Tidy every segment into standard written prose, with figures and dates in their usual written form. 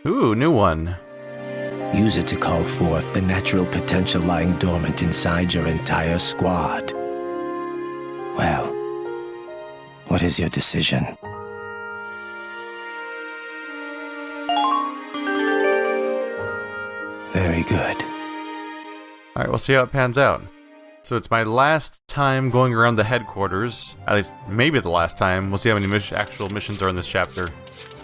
Ooh, new one. Use it to call forth the natural potential lying dormant inside your entire squad. Well, what is your decision? Very good. Alright, we'll see how it pans out. So it's my last time going around the headquarters. At least, maybe the last time. We'll see how many actual missions are in this chapter.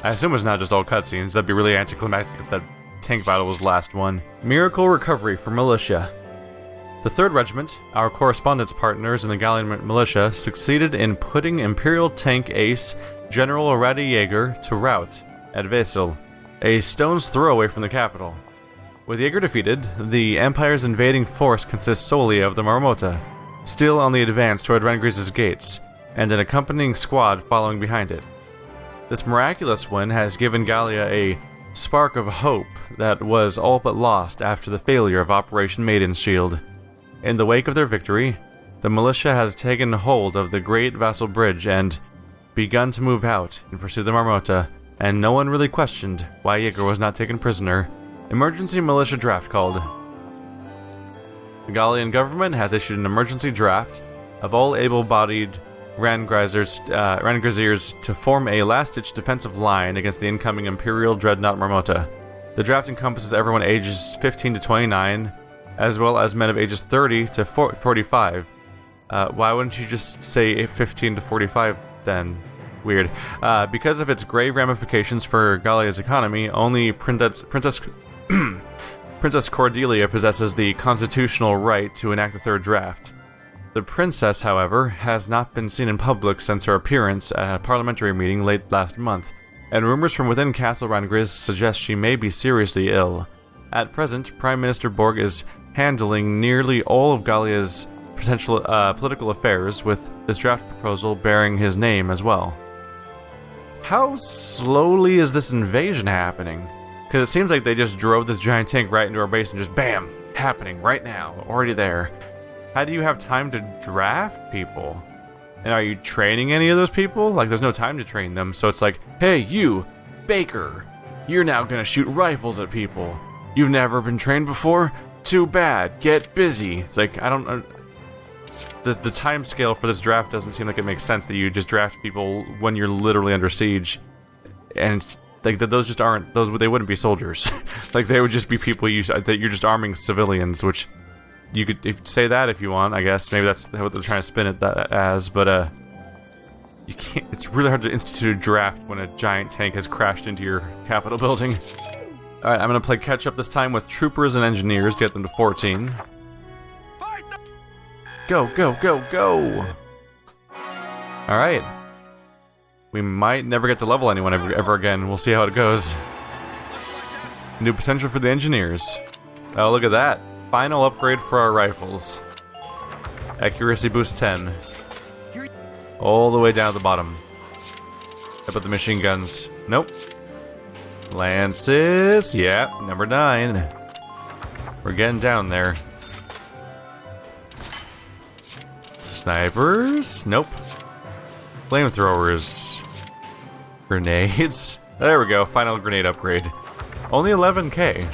I assume it's not just all cutscenes. That'd be really anticlimactic if that tank battle was the last one. Miracle recovery for militia. The 3rd Regiment, our correspondence partners in the Gallian Militia, succeeded in putting Imperial tank ace General Jaeger to rout at Vasel, a stone's throw away from the capital. With Jaeger defeated, the Empire's invading force consists solely of the Marmota, still on the advance toward Rengris's gates, and an accompanying squad following behind it. This miraculous win has given Gallia a spark of hope that was all but lost after the failure of Operation Maiden's Shield. In the wake of their victory, the militia has taken hold of the Great Vasel Bridge and begun to move out in pursuit of the Marmota, and no one really questioned why Jaeger was not taken prisoner. Emergency militia draft called. The Gallian government has issued an emergency draft of all able-bodied Rangriziers to form a last-ditch defensive line against the incoming Imperial dreadnought Marmota. The draft encompasses everyone ages 15 to 29, as well as men of ages 30 to 45. Why wouldn't you just say 15 to 45 then? Weird. Because of its grave ramifications for Gallia's economy, only Princess Cordelia possesses the constitutional right to enact the 3rd draft. The princess, however, has not been seen in public since her appearance at a parliamentary meeting late last month, and rumors from within Castle Rangriz suggest she may be seriously ill. At present, Prime Minister Borg is handling nearly all of Gallia's potential political affairs, with this draft proposal bearing his name as well. How slowly is this invasion happening? Because it seems like they just drove this giant tank right into our base and just BAM! Happening right now, already there. How do you have time to draft people? And are you training any of those people? Like, there's no time to train them, so it's like, hey, you, Baker, you're now gonna shoot rifles at people. You've never been trained before? Too bad, get busy. It's like, I don't... The time scale for this draft doesn't seem like it makes sense that you just draft people when you're literally under siege. And, like, those just aren't... they wouldn't be soldiers. Like, they would just be people that you're just arming civilians, which... You could say that if you want, I guess. Maybe that's what they're trying to spin it as, but you can't. It's really hard to institute a draft when a giant tank has crashed into your Capitol building. All right, I'm gonna play catch up this time with troopers and engineers, get them to 14. Go, go, go, go! All right. We might never get to level anyone ever again. We'll see how it goes. New potential for the engineers. Oh, look at that. Final upgrade for our rifles. Accuracy boost 10. All the way down to the bottom. How about the machine guns? Nope. Lances. Yeah, number 9. We're getting down there. Snipers. Nope. Flamethrowers. Grenades. There we go. Final grenade upgrade. Only 11k.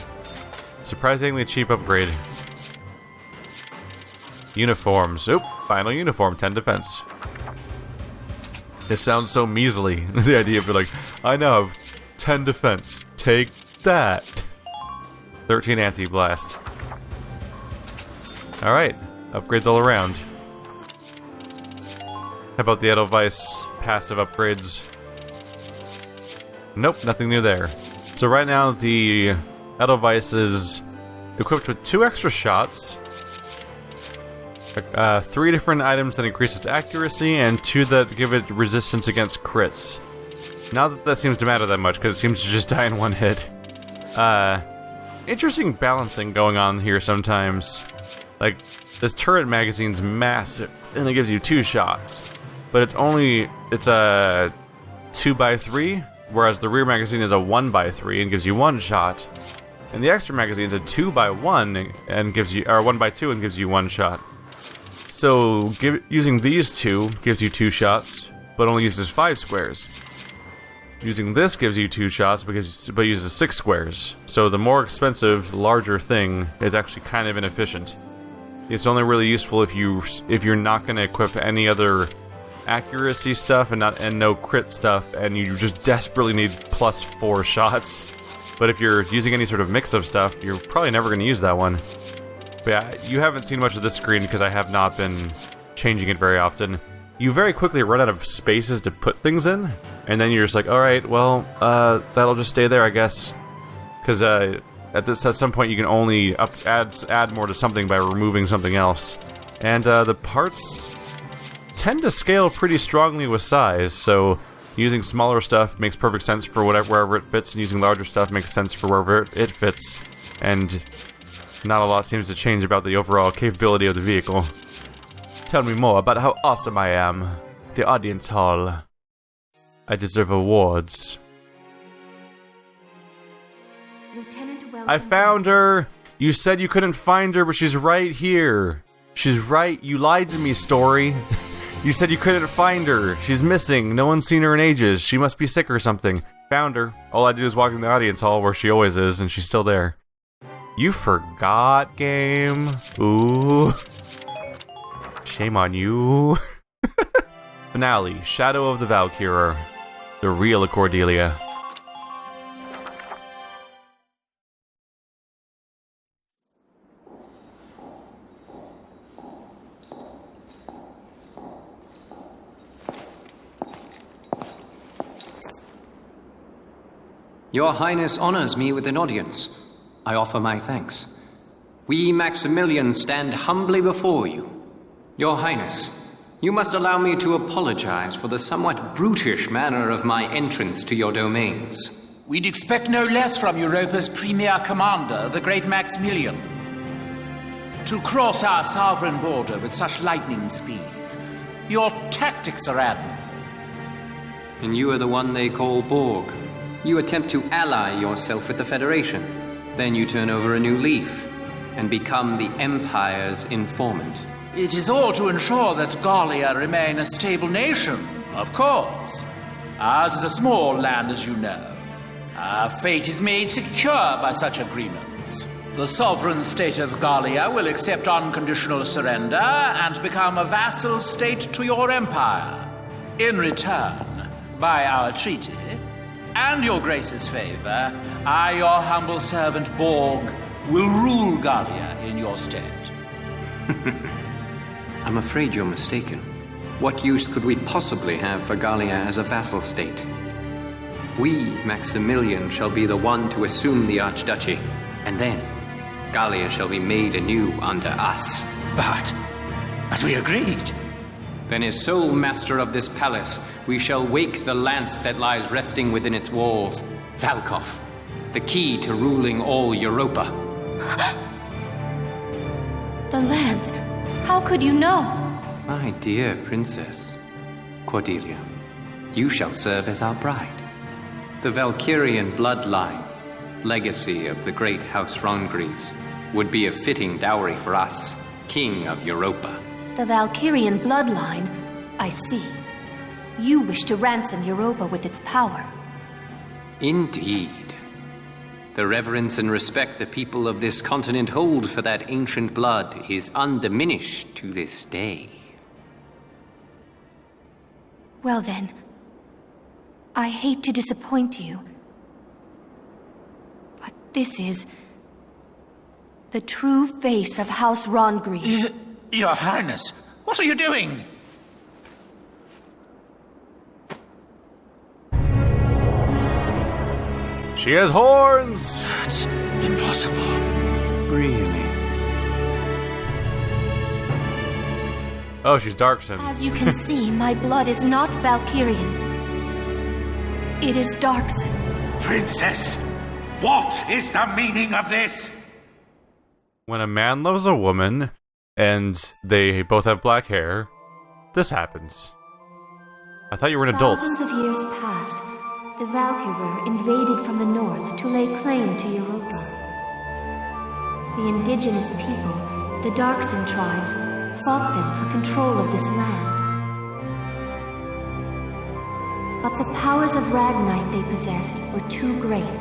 Surprisingly cheap upgrade. Uniforms. Oop, final uniform, 10 defense. It sounds so measly. The idea of it, like, I now have 10 defense. Take that. 13 anti-blast. Alright, upgrades all around. How about the Edelweiss passive upgrades? Nope, nothing new there. So right now the Edelweiss is equipped with 2 extra shots, 3 different items that increase its accuracy, and 2 that give it resistance against crits. Not that seems to matter that much, because it seems to just die in one hit. Interesting balancing going on here sometimes. Like, this turret magazine's massive, and it gives you 2 shots. But it's a 2x3, whereas the rear magazine is a 1x3 and gives you 1 shot. And the extra magazine is a 2x1 and gives you, or 1x2 and gives you 1 shot. So using these 2 gives you 2 shots, but only uses 5 squares. Using this gives you 2 shots but uses 6 squares. So the more expensive, larger thing is actually kind of inefficient. It's only really useful if you're not going to equip any other accuracy stuff and no crit stuff, and you just desperately need +4 shots. But if you're using any sort of mix of stuff, you're probably never going to use that one. But yeah, you haven't seen much of this screen because I have not been changing it very often. You very quickly run out of spaces to put things in, and then you're just like, alright, well, that'll just stay there, I guess. Because at some point you can only add more to something by removing something else. And the parts tend to scale pretty strongly with size, so using smaller stuff makes perfect sense for wherever it fits, and using larger stuff makes sense for wherever it fits. And not a lot seems to change about the overall capability of the vehicle. Tell me more about how awesome I am. The audience hall. I deserve awards. Lieutenant Welkin. I found her! You said you couldn't find her, but she's right here. She's right. You lied to me, story. You said you couldn't find her. She's missing. No one's seen her in ages. She must be sick or something. Found her. All I do is walk in the audience hall where she always is, and she's still there. You forgot, game. Ooh. Shame on you. Finale. Shadow of the Valkyrur. The real Cordelia. Your Highness honors me with an audience. I offer my thanks. We Maximilians stand humbly before you. Your Highness, you must allow me to apologize for the somewhat brutish manner of my entrance to your domains. We'd expect no less from Europa's premier commander, the great Maximilian. To cross our sovereign border with such lightning speed. Your tactics are admirable. And you are the one they call Borg. You attempt to ally yourself with the Federation. Then you turn over a new leaf and become the Empire's informant. It is all to ensure that Gallia remain a stable nation, of course. Ours is a small land, as you know. Our fate is made secure by such agreements. The sovereign state of Gallia will accept unconditional surrender and become a vassal state to your empire. In return, by our treaty, and your grace's favor, I, your humble servant Borg, will rule Gallia in your stead. I'm afraid you're mistaken. What use could we possibly have for Gallia as a vassal state? We, Maximilian, shall be the one to assume the Archduchy, and then Gallia shall be made anew under us. But we agreed. Then as sole master of this palace, we shall wake the lance that lies resting within its walls. Valkov, the key to ruling all Europa. The lance. How could you know? My dear princess, Cordelia, you shall serve as our bride. The Valkyrian bloodline, legacy of the great House Rongries, would be a fitting dowry for us, King of Europa. The Valkyrian bloodline? I see. You wish to ransom Europa with its power. Indeed. The reverence and respect the people of this continent hold for that ancient blood is undiminished to this day. Well then, I hate to disappoint you, but this is the true face of House Rongries. Your Highness, what are you doing? She has horns! That's impossible. Really? Oh, she's Darkson. As you can see, my blood is not Valkyrian. It is Darkson. Princess, what is the meaning of this? When a man loves a woman, and they both have black hair, this happens. I thought you were an adult. Thousands of years past, the Valkyrur invaded from the north to lay claim to Europa. The indigenous people, the Darkson tribes, fought them for control of this land. But the powers of Ragnite they possessed were too great.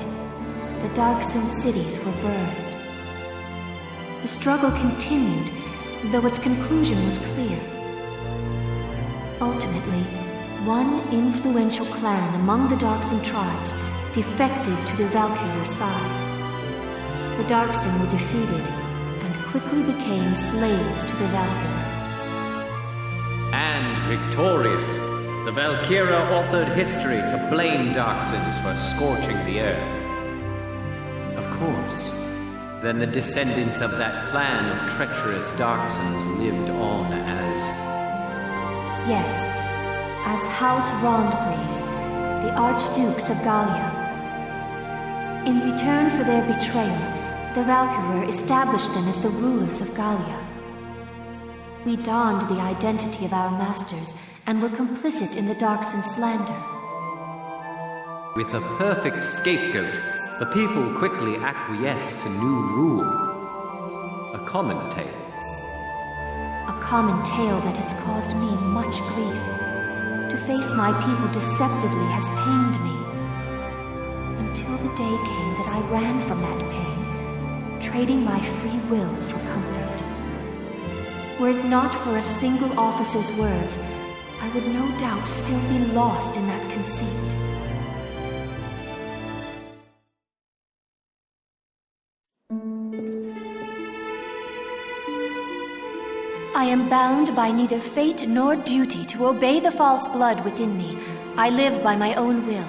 The Darkson cities were burned. The struggle continued, though its conclusion was clear. Ultimately, one influential clan among the Darkson tribes defected to the Valkyrur side. The Darkson were defeated and quickly became slaves to the Valkyrie. And victorious, the Valkyria authored history to blame Darksons for scorching the earth. Of course, then the descendants of that clan of treacherous Darksons lived on as... Yes, as House Rondgries, the Archdukes of Gallia. In return for their betrayal, the Valkyrur established them as the rulers of Gallia. We donned the identity of our masters and were complicit in the Darkson slander. With a perfect scapegoat, the people quickly acquiesced to new rule. A common tale. A common tale that has caused me much grief. To face my people deceptively has pained me. Until the day came that I ran from that pain, trading my free will for comfort. Were it not for a single officer's words, I would no doubt still be lost in that conceit. I am bound by neither fate nor duty to obey the false blood within me. I live by my own will.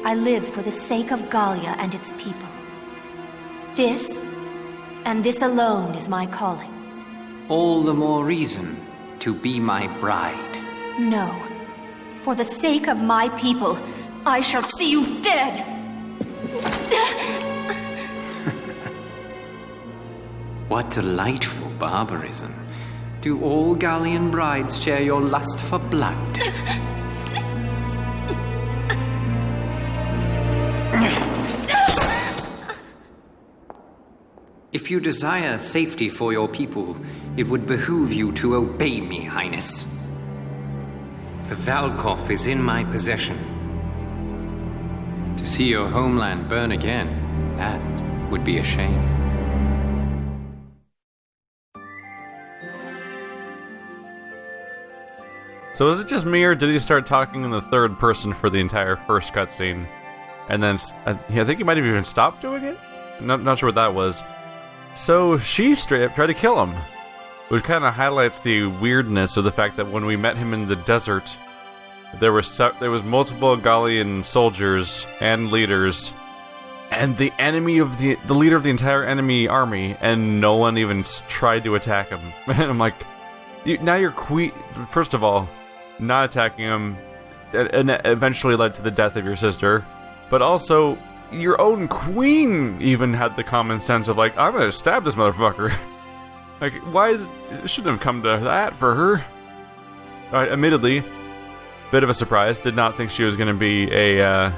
I live for the sake of Gallia and its people. This, and this alone, is my calling. All the more reason to be my bride. No. For the sake of my people, I shall see you dead! What delightful barbarism. Do all Gallian brides share your lust for blood? If you desire safety for your people, it would behoove you to obey me, Highness. The Valkov is in my possession. To see your homeland burn again, that would be a shame. So is it just me, or did he start talking in the third person for the entire first cutscene? And then, I think he might have even stopped doing it? Not sure what that was. So she straight up tried to kill him. Which kind of highlights the weirdness of the fact that when we met him in the desert, there was multiple Gallian soldiers and leaders, and the enemy of the leader of the entire enemy army, and no one even tried to attack him. And I'm like, now you're first of all, not attacking him, and eventually led to the death of your sister, but also your own queen even had the common sense of like, I'm gonna stab this motherfucker. Like, why is it shouldn't have come to that for her? Alright, admittedly, bit of a surprise. Did not think she was gonna be I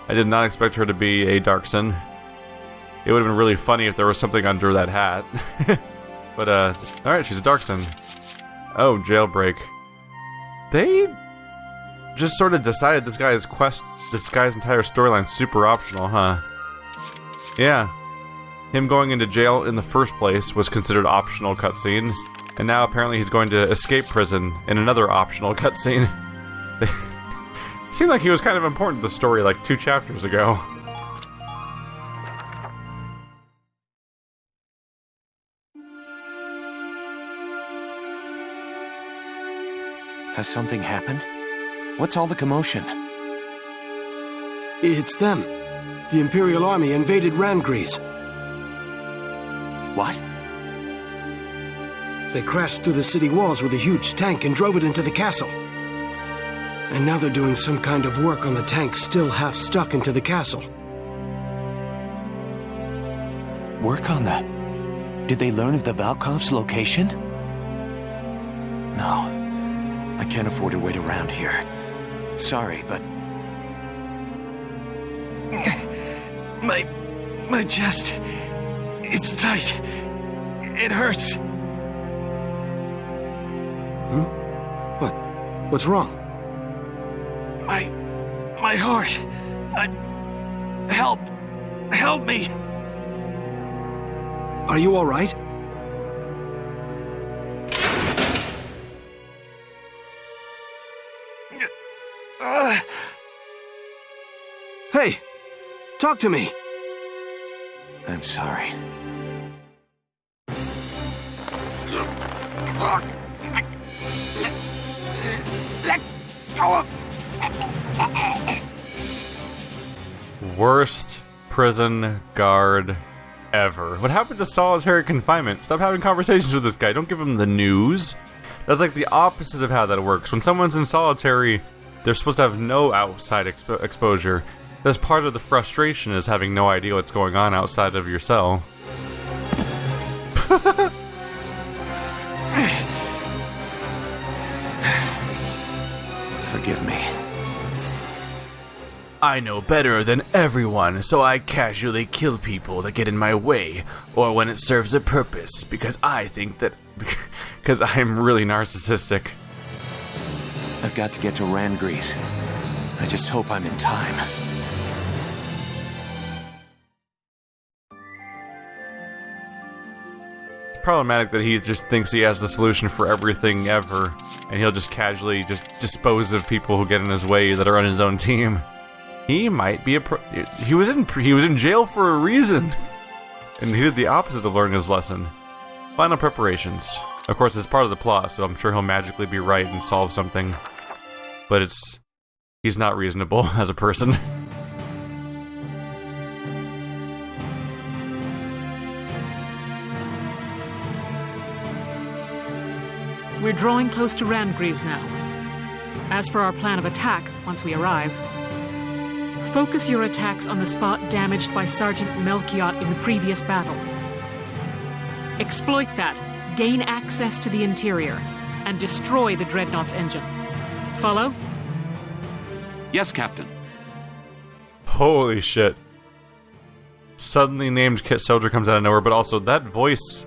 did not expect her to be a Darkson. It would have been really funny if there was something under that hat. But alright, she's a Darkson. Oh, jailbreak. They just sort of decided this guy's entire storyline's super optional, huh? Yeah. Him going into jail in the first place was considered optional cutscene, and now apparently he's going to escape prison in another optional cutscene. Seemed like he was kind of important to the story like 2 chapters ago. Has something happened? What's all the commotion? It's them. The Imperial Army invaded Randgries. What? They crashed through the city walls with a huge tank and drove it into the castle. And now they're doing some kind of work on the tank still half stuck into the castle. Work on that? Did they learn of the Valkov's location? No. I can't afford to wait around here. Sorry, but... My chest... It's tight. It hurts. What's wrong? My heart. Help! Help me! Are you all right? Hey! Talk to me! I'm sorry. Let go of... Worst prison guard ever. What happened to solitary confinement? Stop having conversations with this guy. Don't give him the news. That's like the opposite of how that works. When someone's in solitary, they're supposed to have no outside exposure. That's part of the frustration, is having no idea what's going on outside of your cell. Forgive me. I know better than everyone, so I casually kill people that get in my way, or when it serves a purpose, because I think that... because I'm really narcissistic. I've got to get to Randgrease. I just hope I'm in time. It's problematic that he just thinks he has the solution for everything ever, and he'll just casually just dispose of people who get in his way that are on his own team. He might be he was in jail for a reason, and he did the opposite of learning his lesson. Final preparations. Of course, it's part of the plot, so I'm sure he'll magically be right and solve something. But he's not reasonable as a person. We're drawing close to Randgrease now. As for our plan of attack, once we arrive, focus your attacks on the spot damaged by Sergeant Melchiot in the previous battle. Exploit that, gain access to the interior, and destroy the dreadnought's engine. Follow? Yes, Captain. Holy shit. Suddenly named soldier comes out of nowhere, but also that voice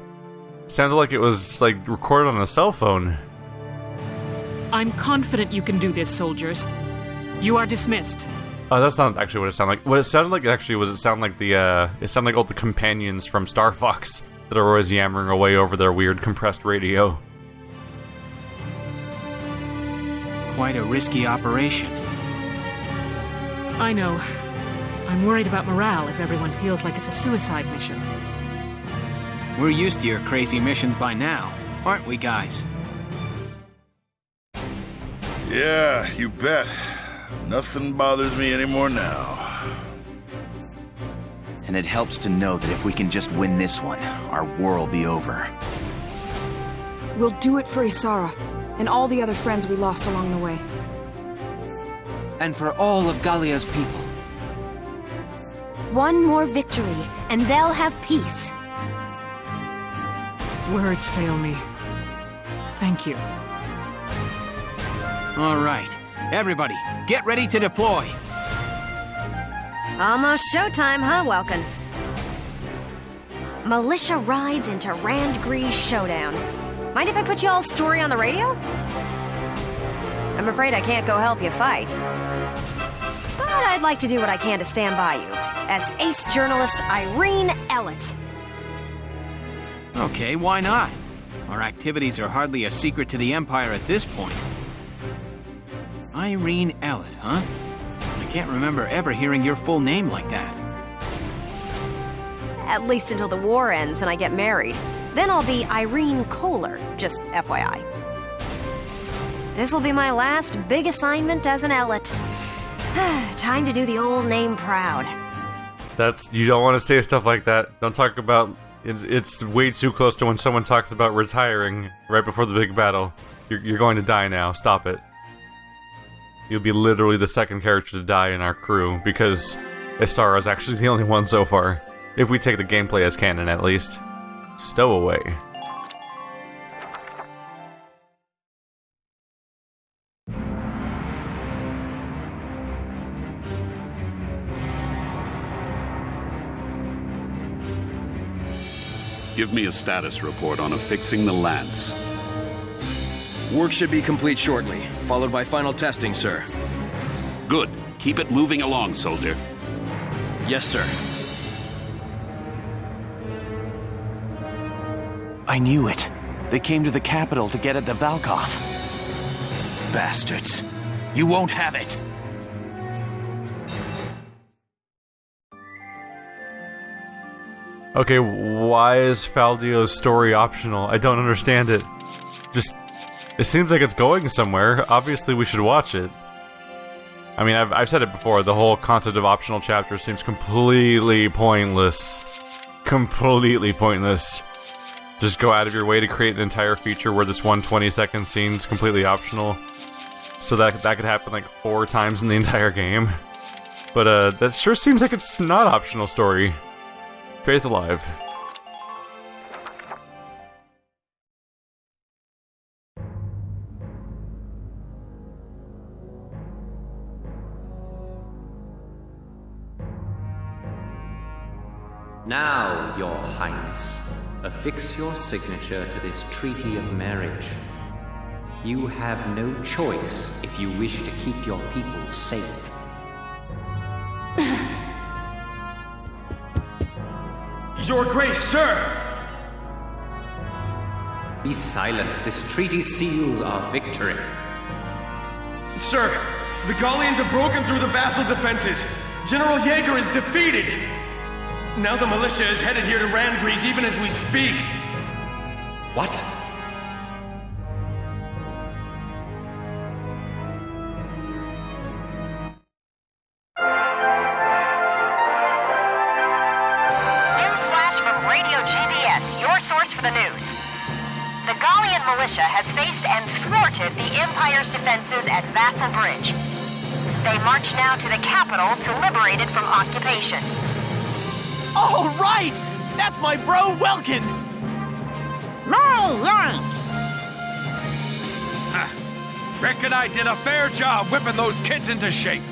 sounded like it was, like, recorded on a cell phone. I'm confident you can do this, soldiers. You are dismissed. Oh, that's not actually what it sounded like. What it sounded like actually was it sounded like all the companions from Star Fox that are always yammering away over their weird compressed radio. Quite a risky operation. I know. I'm worried about morale if everyone feels like it's a suicide mission. We're used to your crazy missions by now, aren't we, guys? Yeah, you bet. Nothing bothers me anymore now. And it helps to know that if we can just win this one, our war will be over. We'll do it for Isara, and all the other friends we lost along the way. And for all of Gallia's people. One more victory, and they'll have peace. Words fail me. Thank you. All right, everybody, get ready to deploy. Almost showtime, huh, Welkin? Militia rides into Randgrease showdown. Mind if I put y'all's story on the radio? I'm afraid I can't go help you fight. But I'd like to do what I can to stand by you, as ace journalist Irene Ellett. Okay, why not? Our activities are hardly a secret to the Empire at this point. Irene Ellett, huh? I can't remember ever hearing your full name like that. At least until the war ends and I get married. Then I'll be Irene Kohler, just FYI. This'll be my last big assignment as an Ellett. Time to do the old name proud. You don't want to say stuff like that. Don't talk about... It's way too close to when someone talks about retiring right before the big battle. You're going to die now. Stop it. You'll be literally the second character to die in our crew, because Isara is actually the only one so far. If we take the gameplay as canon, at least. Stowaway. Give me a status report on affixing the lance. Work should be complete shortly, followed by final testing, sir. Good. Keep it moving along, soldier. Yes, sir. I knew it. They came to the capital to get at the Valkoth. Bastards. You won't have it. Okay, why is Faldio's story optional? I don't understand it. Just, it seems like it's going somewhere. Obviously, we should watch it. I mean, I've said it before, the whole concept of optional chapters seems completely pointless. Completely pointless. Just go out of your way to create an entire feature where this one 20-second scene's completely optional. So that could happen like 4 times in the entire game. But that sure seems like it's not optional story. Faith alive. Now, Your Highness, affix your signature to this treaty of marriage. You have no choice if you wish to keep your people safe. Your Grace, sir! Be silent. This treaty seals our victory. Sir, the Gallians have broken through the Vasel defenses. General Jaeger is defeated. Now the militia is headed here to Randgrees even as we speak. What? Newsflash from Radio GBS, your source for the news. The Gallian Militia has faced and thwarted the Empire's defenses at Vasel Bridge. They march now to the capital to liberate it from occupation. Oh, right! That's my bro, Welkin! My yank! Reckon I did a fair job whipping those kids into shape.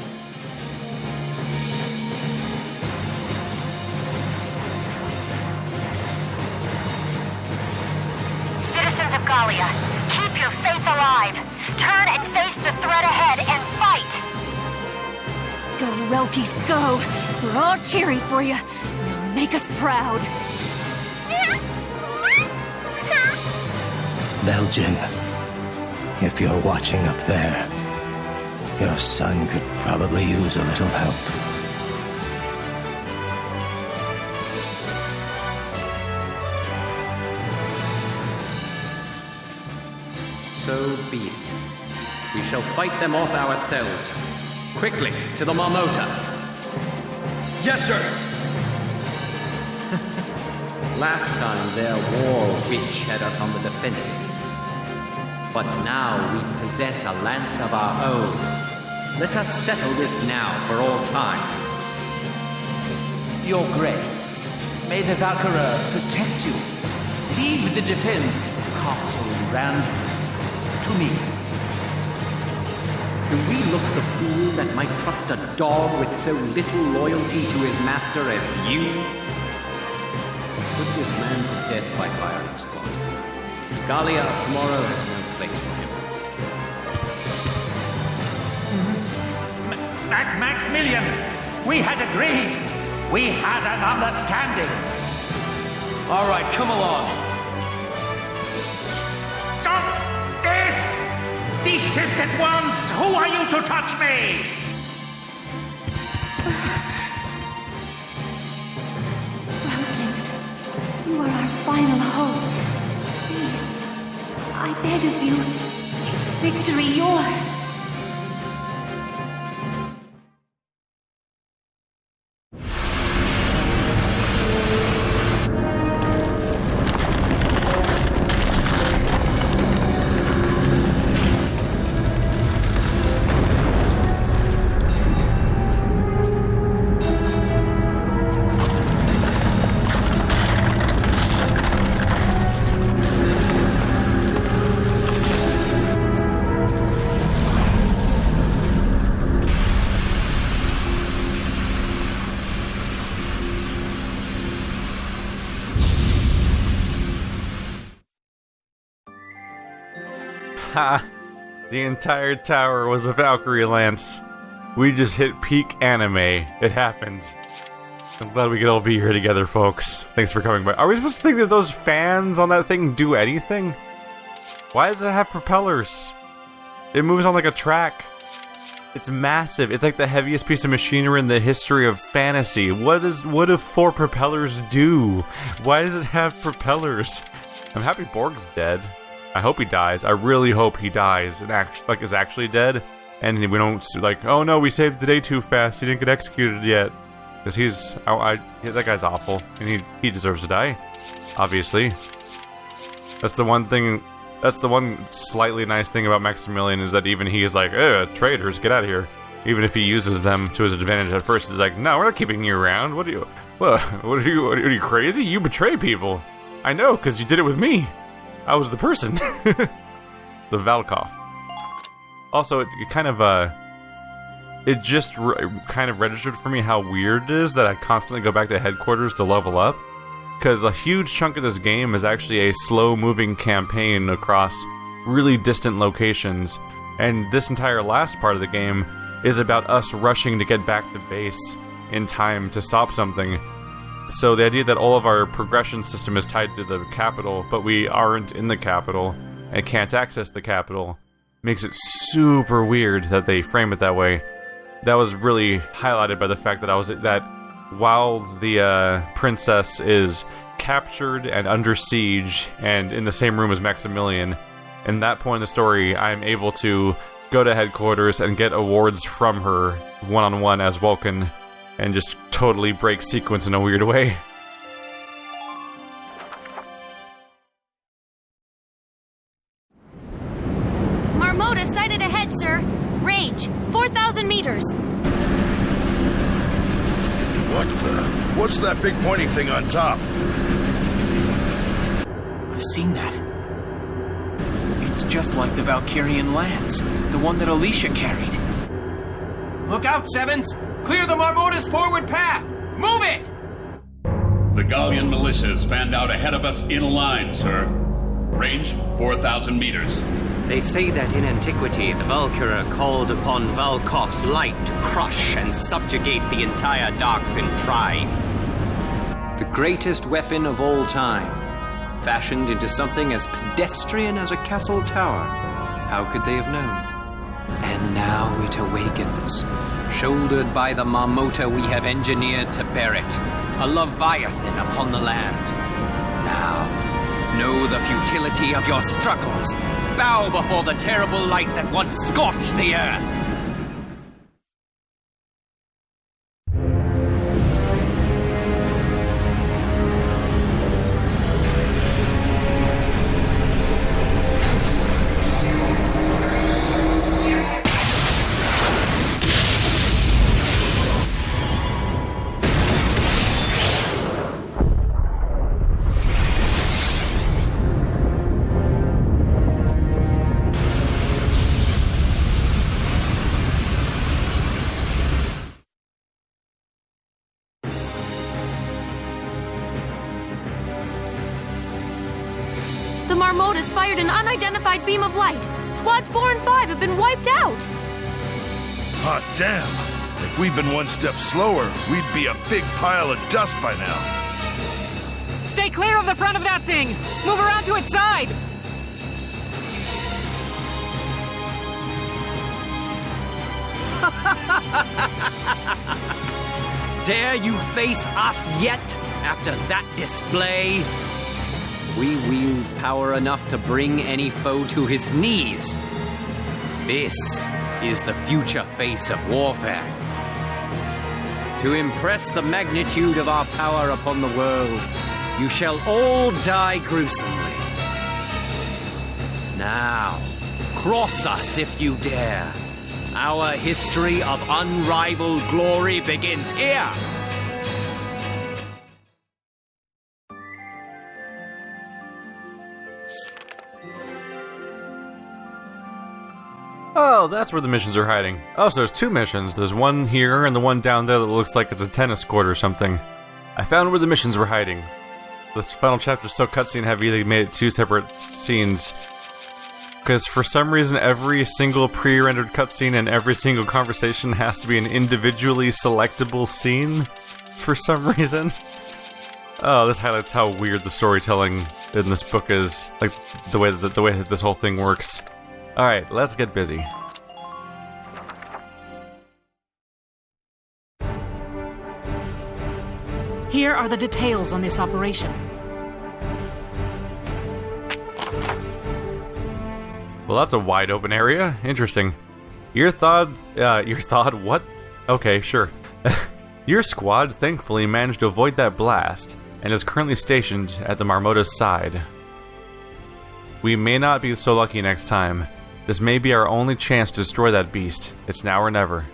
Citizens of Gallia, keep your faith alive. Turn and face the threat ahead and fight! Go, Welkies, go! We're all cheering for you. Now make us proud. Belgian, if you're watching up there, your son could probably use a little help. So be it. We shall fight them off ourselves. Quickly, to the Marmota. Yes, sir! Last time their war witch had us on the defensive. But now we possess a lance of our own. Let us settle this now for all time. Your Grace, may the Valkyrur protect you. Leave the defense of Castle Randgrees to me. Do we look the fool that might trust a dog with so little loyalty to his master as you? Put this man to death by firing squad. Gallia tomorrow has no place for him. Maximilian, we had agreed. We had an understanding. All right, come along. Stop this! Desisted ones, who are you to touch me? Welkin, you are our final hope. Please, I beg of you, make victory yours. Ha! The entire tower was a Valkyrie lance. We just hit peak anime. It happened. I'm glad we could all be here together, folks. Thanks for coming by. Are we supposed to think that those fans on that thing do anything? Why does it have propellers? It moves on like a track. It's massive. It's like the heaviest piece of machinery in the history of fantasy. What do 4 propellers do? Why does it have propellers? I'm happy Borg's dead. I hope he dies. I really hope he dies and is actually dead. And we don't like, oh no, we saved the day too fast. He didn't get executed yet. Because that guy's awful, and he deserves to die. Obviously. That's the one thing. That's the one slightly nice thing about Maximilian, is that even he is like, traitors, get out of here. Even if he uses them to his advantage at first, he's like, no, we're not keeping you around. What are you crazy? You betray people. I know, because you did it with me. I was the person. The Valkov. Also, it kind of, it just kind of registered for me how weird it is that I constantly go back to headquarters to level up. Because a huge chunk of this game is actually a slow-moving campaign across really distant locations, and this entire last part of the game is about us rushing to get back to base in time to stop something. So the idea that all of our progression system is tied to the capital, but we aren't in the capital and can't access the capital, makes it super weird that they frame it that way. That was really highlighted by the fact that while the princess is captured and under siege and in the same room as Maximilian, in that point in the story, I'm able to go to headquarters and get awards from her one-on-one as Welkin and just totally break sequence in a weird way. Marmota sighted ahead, sir. Range, 4,000 meters. What's that big pointy thing on top? I've seen that. It's just like the Valkyrian lance, the one that Alicia carried. Look out, Sevens! Clear the Marmota's forward path! Move it! The Gallian Militia is fanned out ahead of us in a line, sir. Range 4,000 meters. They say that in antiquity, the Valkyra called upon Valkov's light to crush and subjugate the entire Darksin tribe. The greatest weapon of all time, fashioned into something as pedestrian as a castle tower. How could they have known? And now it awakens, shouldered by the Marmota we have engineered to bear it, a leviathan upon the land. Now, know the futility of your struggles. Bow before the terrible light that once scorched the earth. The Marmota's fired an unidentified beam of light. Squads 4 and 5 have been wiped out. Hot damn! If we'd been one step slower, we'd be a big pile of dust by now. Stay clear of the front of that thing! Move around to its side! Dare you face us yet, after that display? We wield power enough to bring any foe to his knees. This is the future face of warfare. To impress the magnitude of our power upon the world, you shall all die gruesomely. Now, cross us if you dare. Our history of unrivaled glory begins here. Oh, that's where the missions are hiding. Oh, so there's 2 missions. There's one here and the one down there that looks like it's a tennis court or something. I found where the missions were hiding. This final chapter is so cutscene heavy they made it 2 separate scenes. Because for some reason, every single pre-rendered cutscene and every single conversation has to be an individually selectable scene. For some reason. Oh, this highlights how weird the storytelling in this book is. Like, the way that this whole thing works. Alright, let's get busy. Here are the details on this operation. Well, that's a wide open area. Interesting. Your thought, what? Okay, sure. Your squad thankfully managed to avoid that blast, and is currently stationed at the Marmota's side. We may not be so lucky next time. This may be our only chance to destroy that beast. It's now or never.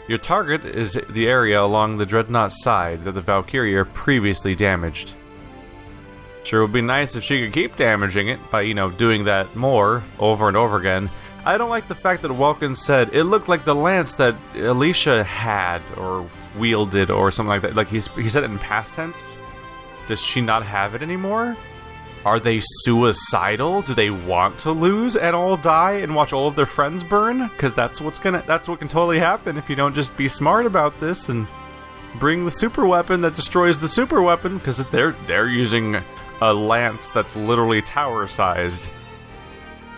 Your target is the area along the dreadnought side that the Valkyria previously damaged. Sure, it would be nice if she could keep damaging it by, doing that more, over and over again. I don't like the fact that Welkin said it looked like the lance that Alicia had, or wielded, or something like that. Like, he said it in past tense. Does she not have it anymore? Are they suicidal? Do they want to lose and all die and watch all of their friends burn? Because that's what can totally happen if you don't just be smart about this and bring the super weapon that destroys the super weapon, because they're using a lance that's literally tower-sized.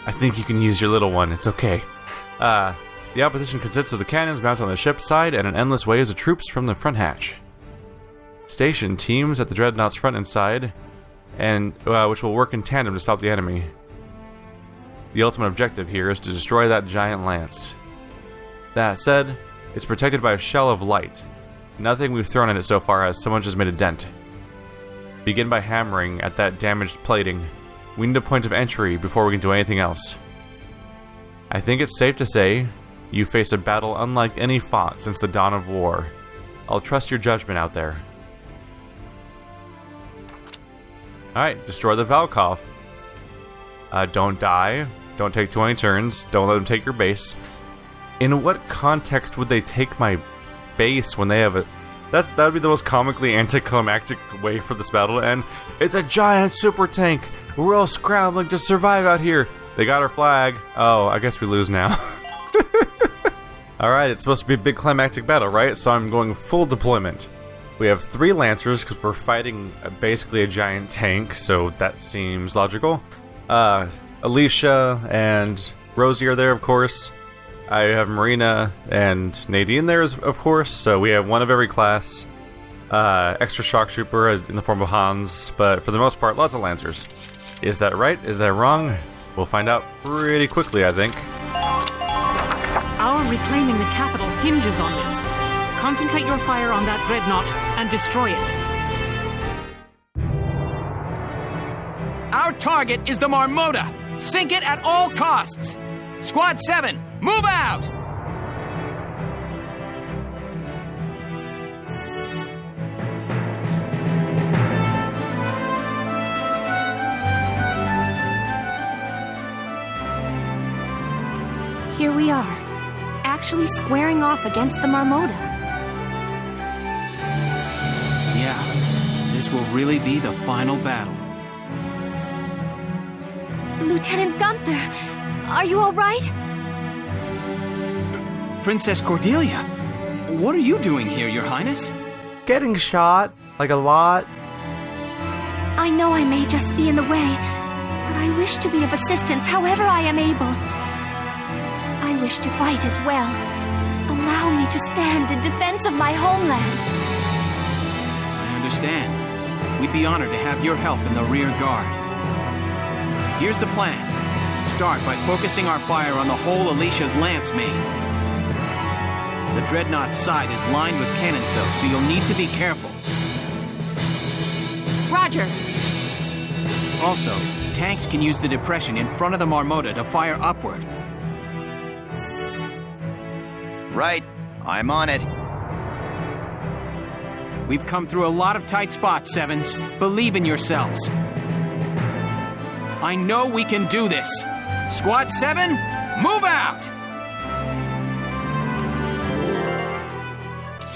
I think you can use your little one. It's okay. The opposition consists of the cannons mounted on the ship's side and an endless waves of troops from the front hatch. Station teams at the dreadnought's front and side, and which will work in tandem to stop the enemy. The ultimate objective here is to destroy that giant lance. That said, it's protected by a shell of light. Nothing we've thrown at it so far has so much as made a dent. Begin by hammering at that damaged plating. We need a point of entry before we can do anything else. I think it's safe to say you face a battle unlike any fought since the dawn of war. I'll trust your judgment out there. Alright, destroy the Valkov. Don't die. Don't take 20 turns. Don't let them take your base. In what context would they take my base when they have a... That would be the most comically anticlimactic way for this battle to end. It's a giant super tank! We're all scrambling to survive out here! They got our flag. Oh, I guess we lose now. Alright, it's supposed to be a big climactic battle, right? So I'm going full deployment. We have 3 Lancers, because we're fighting basically a giant tank, so that seems logical. Alicia and Rosie are there, of course. I have Marina and Nadine there, of course, so we have one of every class. Extra shock trooper in the form of Hans, but for the most part, lots of Lancers. Is that right? Is that wrong? We'll find out pretty quickly, I think. Our reclaiming the capital hinges on this. Concentrate your fire on that dreadnought and destroy it. Our target is the Marmota. Sink it at all costs. Squad 7, move out! Here we are, actually squaring off against the Marmota. Yeah, this will really be the final battle. Lieutenant Gunther, are you all right? Princess Cordelia, what are you doing here, Your Highness? Getting shot, like a lot. I know I may just be in the way, but I wish to be of assistance however I am able. I wish to fight as well. Allow me to stand in defense of my homeland. I understand. We'd be honored to have your help in the rear guard. Here's the plan. Start by focusing our fire on the hole Alicia's lance made. The dreadnought's side is lined with cannons, though, so you'll need to be careful. Roger. Also, tanks can use the depression in front of the Marmota to fire upward. Right. I'm on it. We've come through a lot of tight spots, Sevens. Believe in yourselves. I know we can do this. Squad 7, move out!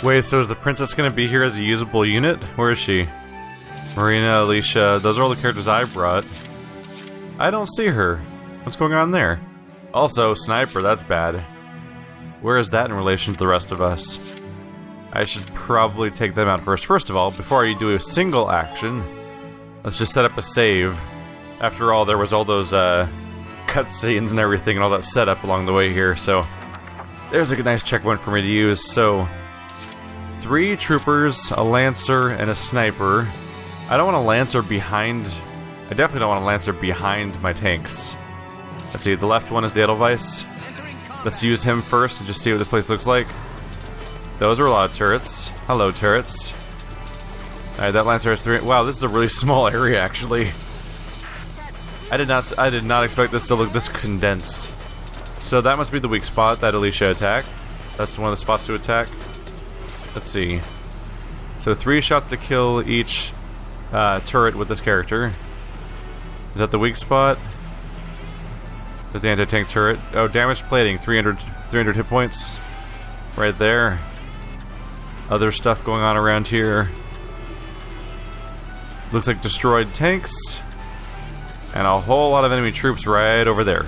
Wait, so is the princess going to be here as a usable unit? Where is she? Marina, Alicia, those are all the characters I brought. I don't see her. What's going on there? Also, sniper, that's bad. Where is that in relation to the rest of us? I should probably take them out first. First of all, before I do a single action, let's just set up a save. After all, there was all those cutscenes and everything and all that setup along the way here, so there's a nice checkpoint for me to use. So 3 troopers, a lancer, and a sniper. I don't want a lancer behind... I definitely don't want a lancer behind my tanks. Let's see, the left one is the Edelweiss. Let's use him first and just see what this place looks like. Those are a lot of turrets. Hello, turrets. Alright, that lancer has 3... Wow, this is a really small area, actually. I did not expect this to look this condensed. So that must be the weak spot, that Alicia attack. That's one of the spots to attack. Let's see. So 3 shots to kill each turret with this character. Is that the weak spot? There's the anti-tank turret. Oh, damaged plating, 300 hit points. Right there. Other stuff going on around here. Looks like destroyed tanks. And a whole lot of enemy troops right over there.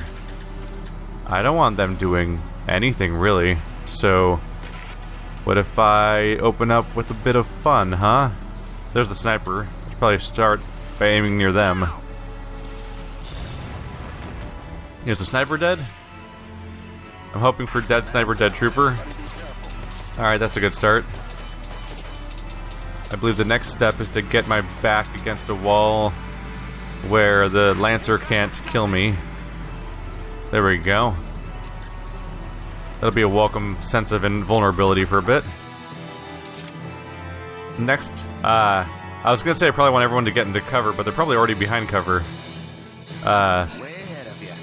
I don't want them doing anything, really. So, what if I open up with a bit of fun, huh? There's the sniper. Should probably start by aiming near them. Is the sniper dead? I'm hoping for dead sniper, dead trooper. Alright, that's a good start. I believe the next step is to get my back against a wall where the lancer can't kill me. There we go. That'll be a welcome sense of invulnerability for a bit. Next, I was gonna say I probably want everyone to get into cover, but they're probably already behind cover.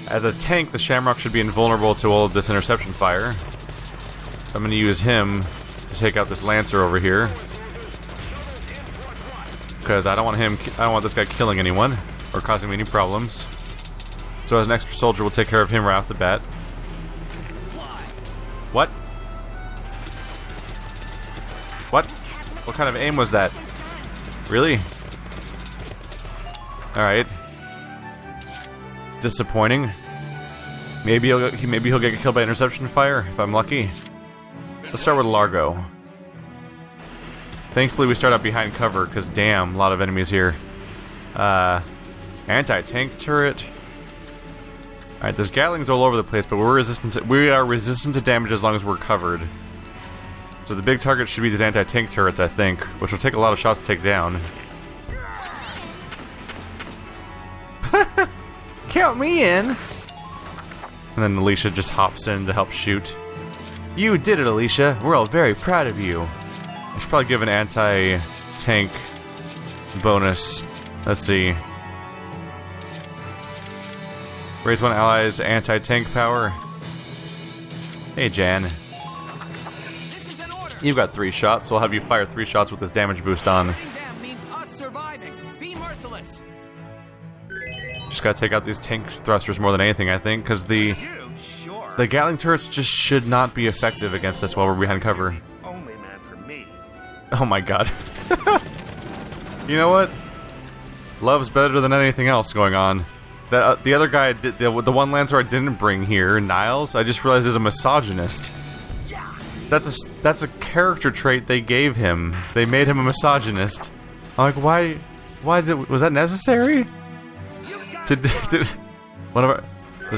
As a tank, the Shamrock should be invulnerable to all of this interception fire. So I'm gonna use him to take out this lancer over here. Because I don't want this guy killing anyone or causing me any problems. So as an extra soldier, we'll take care of him right off the bat. What? What? What kind of aim was that? Really? Alright. Disappointing. Maybe he'll get killed by interception fire if I'm lucky. Let's start with Largo. Thankfully we start out behind cover, because damn, a lot of enemies here. Anti-tank turret. Alright, there's Gatlings all over the place, but we are resistant to damage as long as we're covered. So the big target should be these anti-tank turrets, I think, which will take a lot of shots to take down. Count me in! And then Alicia just hops in to help shoot. You did it, Alicia. We're all very proud of you. I should probably give an anti-tank bonus. Let's see. Raise one ally's anti-tank power. Hey, Jan. You've got 3 shots, so I'll have you fire 3 shots with this damage boost on. Just gotta take out these tank thrusters more than anything, I think, because the Gatling turrets just should not be effective against us while we're behind cover. Only man for me. Oh my god. You know what? Love's better than anything else going on. The other guy, the one Lancer I didn't bring here, Niles, I just realized is a misogynist. That's a character trait they gave him. They made him a misogynist. I'm like, was that necessary? One of our,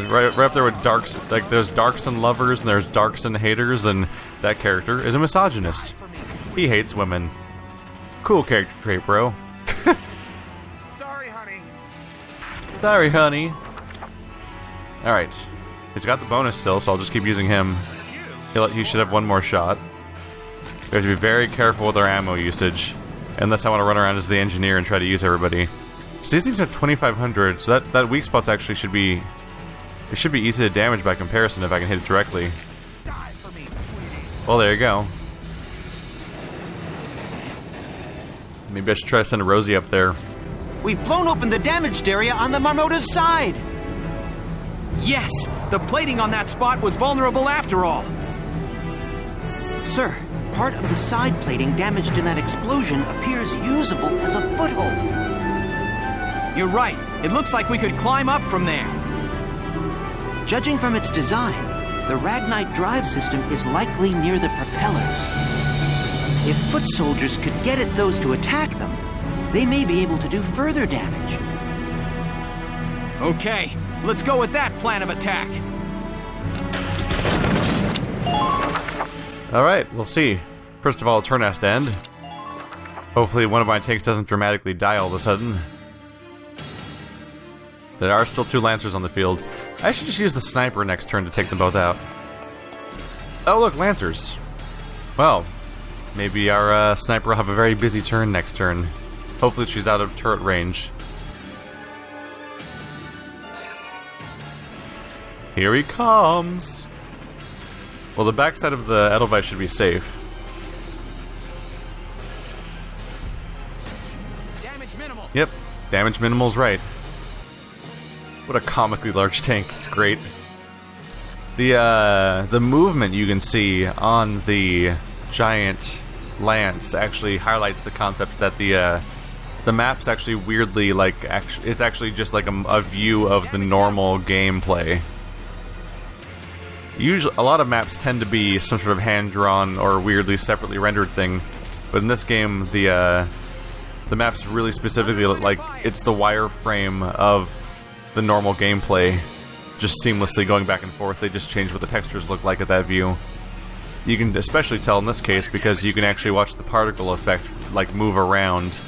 right up there with darks, like there's darks and lovers and there's darks and haters, and that character is a misogynist. He hates women. Cool character trait, bro. Sorry, honey. Alright. He's got the bonus still, so I'll just keep using him. He should have one more shot. We have to be very careful with our ammo usage. Unless I want to run around as the engineer and try to use everybody. So these things have 2,500, so that weak spots actually should be... It should be easy to damage by comparison if I can hit it directly. Well, there you go. Maybe I should try to send a Rosie up there. We've blown open the damaged area on the Marmota's side! Yes! The plating on that spot was vulnerable after all! Sir, part of the side plating damaged in that explosion appears usable as a foothold. You're right. It looks like we could climb up from there. Judging from its design, the Ragnite drive system is likely near the propellers. If foot soldiers could get at those to attack them, they may be able to do further damage. Okay, let's go with that plan of attack. Alright, we'll see. First of all, turn has to end. Hopefully one of my tanks doesn't dramatically die all of a sudden. There are still 2 Lancers on the field. I should just use the Sniper next turn to take them both out. Oh look, Lancers. Well, maybe our Sniper will have a very busy turn next turn. Hopefully she's out of turret range. Here he comes! Well, the backside of the Edelweiss should be safe. Damage minimal. Yep, damage minimal's right. What a comically large tank, it's great. The movement you can see on the giant lance actually highlights the concept that the map's actually weirdly like it's actually just like a view of the normal gameplay. Usually, a lot of maps tend to be some sort of hand-drawn or weirdly separately rendered thing, but in this game, the map's really specifically like it's the wireframe of the normal gameplay, just seamlessly going back and forth. They just change what the textures look like at that view. You can especially tell in this case because you can actually watch the particle effect like move around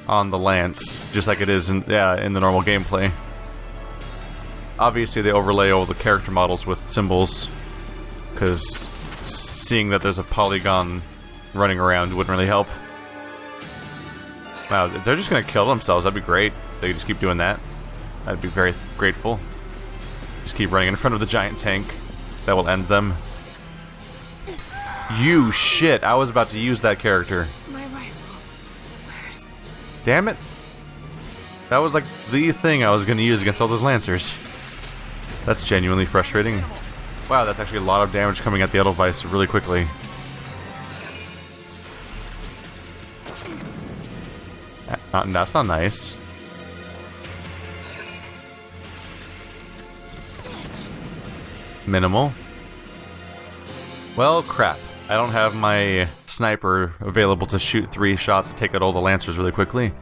on the lance, just like it is in the normal gameplay. Obviously, they overlay all the character models with symbols, because seeing that there's a polygon running around wouldn't really help. Wow, they're just gonna kill themselves. That'd be great. They could just keep doing that. I'd be very grateful. Just keep running in front of the giant tank. That will end them. You shit! I was about to use that character. My rifle. Where's... Damn it! That was like the thing I was gonna use against all those Lancers. That's genuinely frustrating. Wow, that's actually a lot of damage coming at the Edelweiss really quickly. That's not nice. Minimal. Well, crap. I don't have my sniper available to shoot 3 shots to take out all the Lancers really quickly.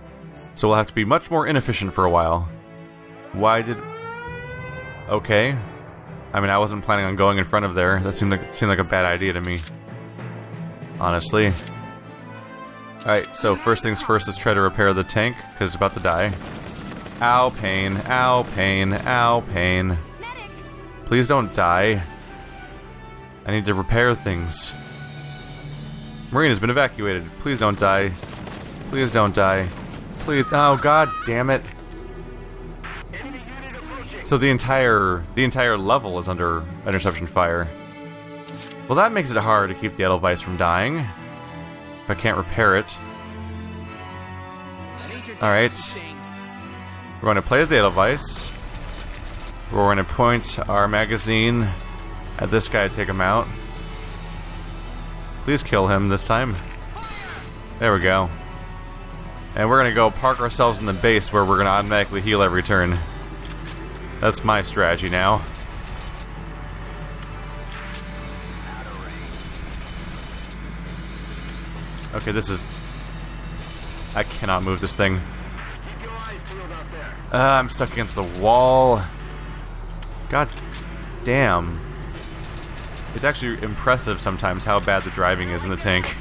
So we'll have to be much more inefficient for a while. Why did... Okay. I mean, I wasn't planning on going in front of there. That seemed like a bad idea to me. Honestly. Alright, so first things first, let's try to repair the tank, because it's about to die. Ow, pain. Ow, pain. Ow, pain. Please don't die. I need to repair things. Marine has been evacuated. Please don't die. Please don't die. Please. Oh, god damn it. So the entire level is under interception fire. Well, that makes it hard to keep the Edelweiss from dying. If I can't repair it. Alright. We're going to play as the Edelweiss. We're going to point our magazine at this guy to take him out. Please kill him this time. There we go. And we're going to go park ourselves in the base where we're going to automatically heal every turn. That's my strategy now. Okay, this is... I cannot move this thing. I'm stuck against the wall. God damn. It's actually impressive sometimes how bad the driving is in the tank.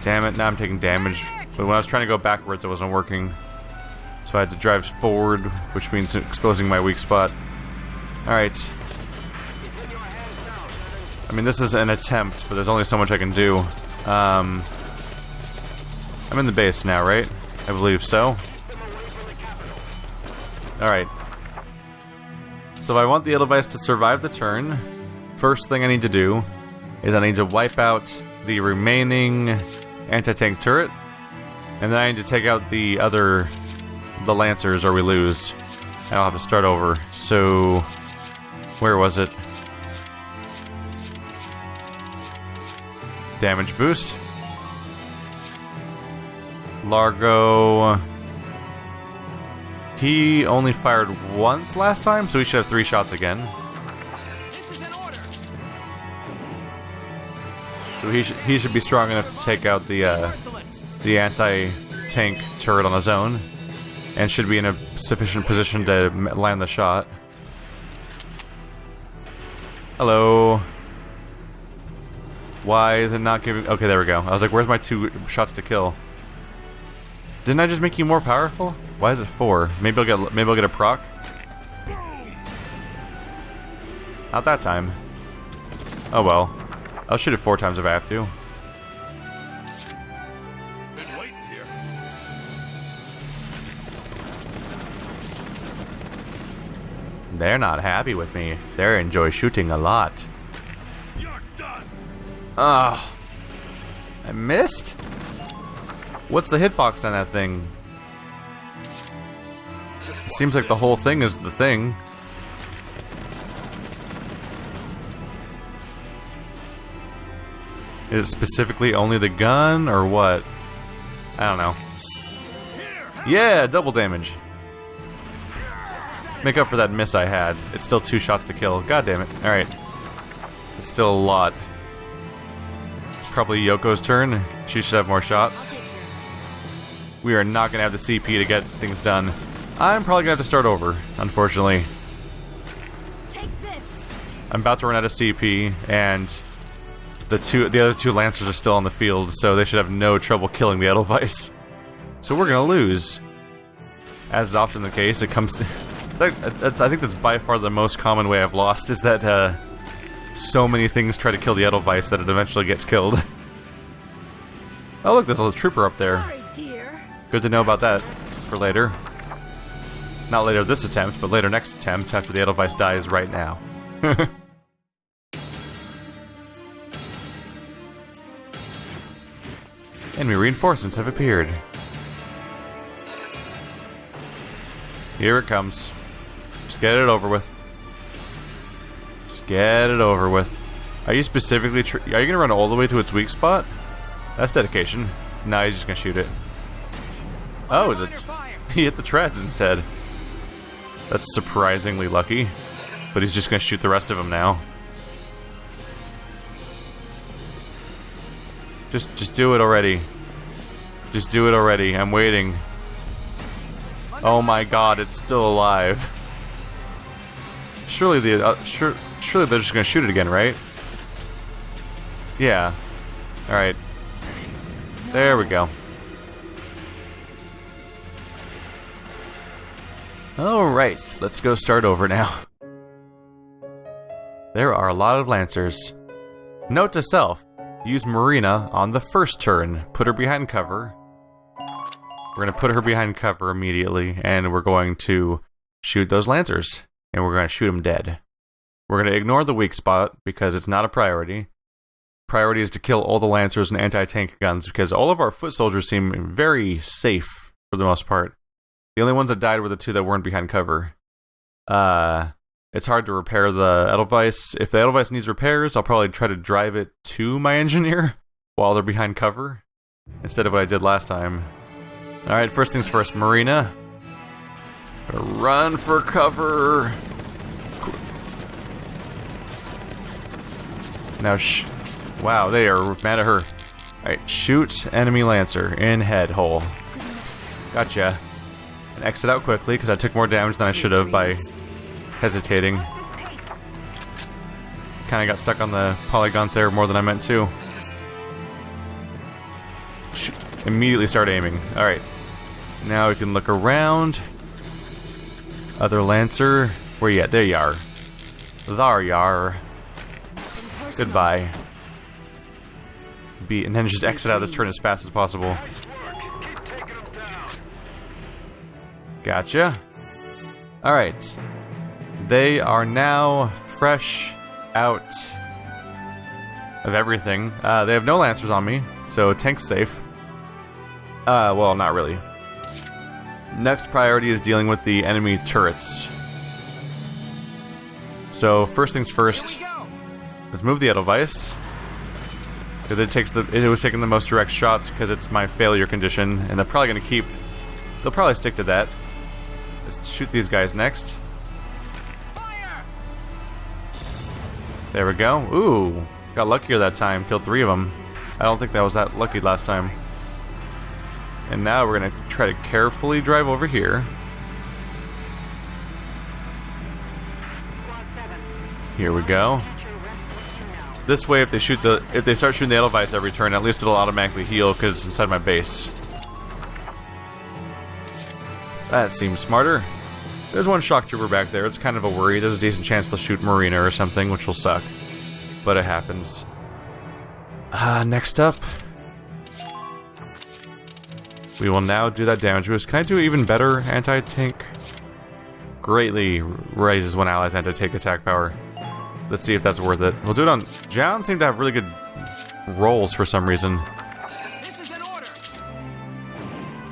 Damn it, now I'm taking damage. But when I was trying to go backwards, it wasn't working. So I had to drive forward, which means exposing my weak spot. Alright. I mean, this is an attempt, but there's only so much I can do. I'm in the base now, right? I believe so. Alright. So if I want the Edelweiss to survive the turn, first thing I need to do is I need to wipe out the remaining anti-tank turret, and then I need to take out the Lancers or we lose. And I'll have to start over. So, where was it? Damage boost. Largo. He only fired once last time, so he should have 3 shots again. So he should be strong enough to take out the anti-tank turret on his own, and should be in a sufficient position to land the shot. Hello. Why is it not giving... Okay, there we go. I was like, where's my 2 shots to kill? Didn't I just make you more powerful? Why is it 4? Maybe I'll get a proc? Not that time. Oh well. I'll shoot it 4 times if I have to. Been waiting here. They're not happy with me. They enjoy shooting a lot. You're done. Ah, I missed? What's the hitbox on that thing? It seems like the whole thing is the thing. Is it specifically only the gun, or what? I don't know. Yeah, double damage. Make up for that miss I had. It's still 2 shots to kill. God damn it. Alright. It's still a lot. It's probably Yoko's turn. She should have more shots. We are not going to have the CP to get things done. I'm probably going to have to start over, unfortunately. Take this. I'm about to run out of CP, and the other 2 Lancers are still on the field, so they should have no trouble killing the Edelweiss. So we're going to lose. As is often the case, it comes... I think that's by far the most common way I've lost, is that so many things try to kill the Edelweiss that it eventually gets killed. Oh look, there's a trooper up there. Sorry, dear. Good to know about that for later. Not later this attempt, but later next attempt after the Edelweiss dies right now. Enemy reinforcements have appeared. Here it comes. Just get it over with. Just get it over with. Are you specifically... are you gonna run all the way to its weak spot? That's dedication. No, he's just gonna shoot it. Oh, he hit the treads instead. That's surprisingly lucky. But he's just gonna shoot the rest of them now. Just do it already. Just do it already. I'm waiting. Oh my god, it's still alive. Surely surely they're just gonna shoot it again, right? Yeah. Alright. There we go. Alright, let's go start over now. There are a lot of Lancers. Note to self, use Marina on the first turn. Put her behind cover. We're going to put her behind cover immediately, and we're going to shoot those Lancers. And we're going to shoot them dead. We're going to ignore the weak spot, because it's not a priority. Priority is to kill all the Lancers and anti-tank guns, because all of our foot soldiers seem very safe, for the most part. The only ones that died were the 2 that weren't behind cover. It's hard to repair the Edelweiss. If the Edelweiss needs repairs, I'll probably try to drive it to my engineer while they're behind cover, instead of what I did last time. Alright, first things first, Marina. Gonna run for cover. Now, wow, they are mad at her. Alright, shoot enemy Lancer in head hole. Gotcha. And exit out quickly, because I took more damage than I should have by hesitating. Kinda got stuck on the polygons there more than I meant to. Immediately start aiming. Alright. Now we can look around. Other Lancer. Where you at? There you are. There you are. Goodbye. And then just exit out of this turn as fast as possible. Gotcha. Alright. They are now fresh out of everything. They have no Lancers on me, so tank's safe. Well, not really. Next priority is dealing with the enemy turrets. So, first things first, let's move the Edelweiss. Because it was taking the most direct shots because it's my failure condition, and they're probably going to keep... They'll probably stick to that. Let's shoot these guys next. There we go. Ooh, Got luckier that time, killed 3 of them. I don't think that was that lucky last time. And now we're gonna try to carefully drive over here. Here we go. This way, if they start shooting the Edelweiss every turn, at least it'll automatically heal because it's inside my base. That seems smarter. There's one shock trooper back there. It's kind of a worry. There's a decent chance they'll shoot Marina or something, which will suck. But it happens. Next up, we will now do that damage boost. Can I do even better anti-tank? Greatly raises one ally's anti-tank attack power. Let's see if that's worth it. We'll do it on... John seemed to have really good rolls for some reason.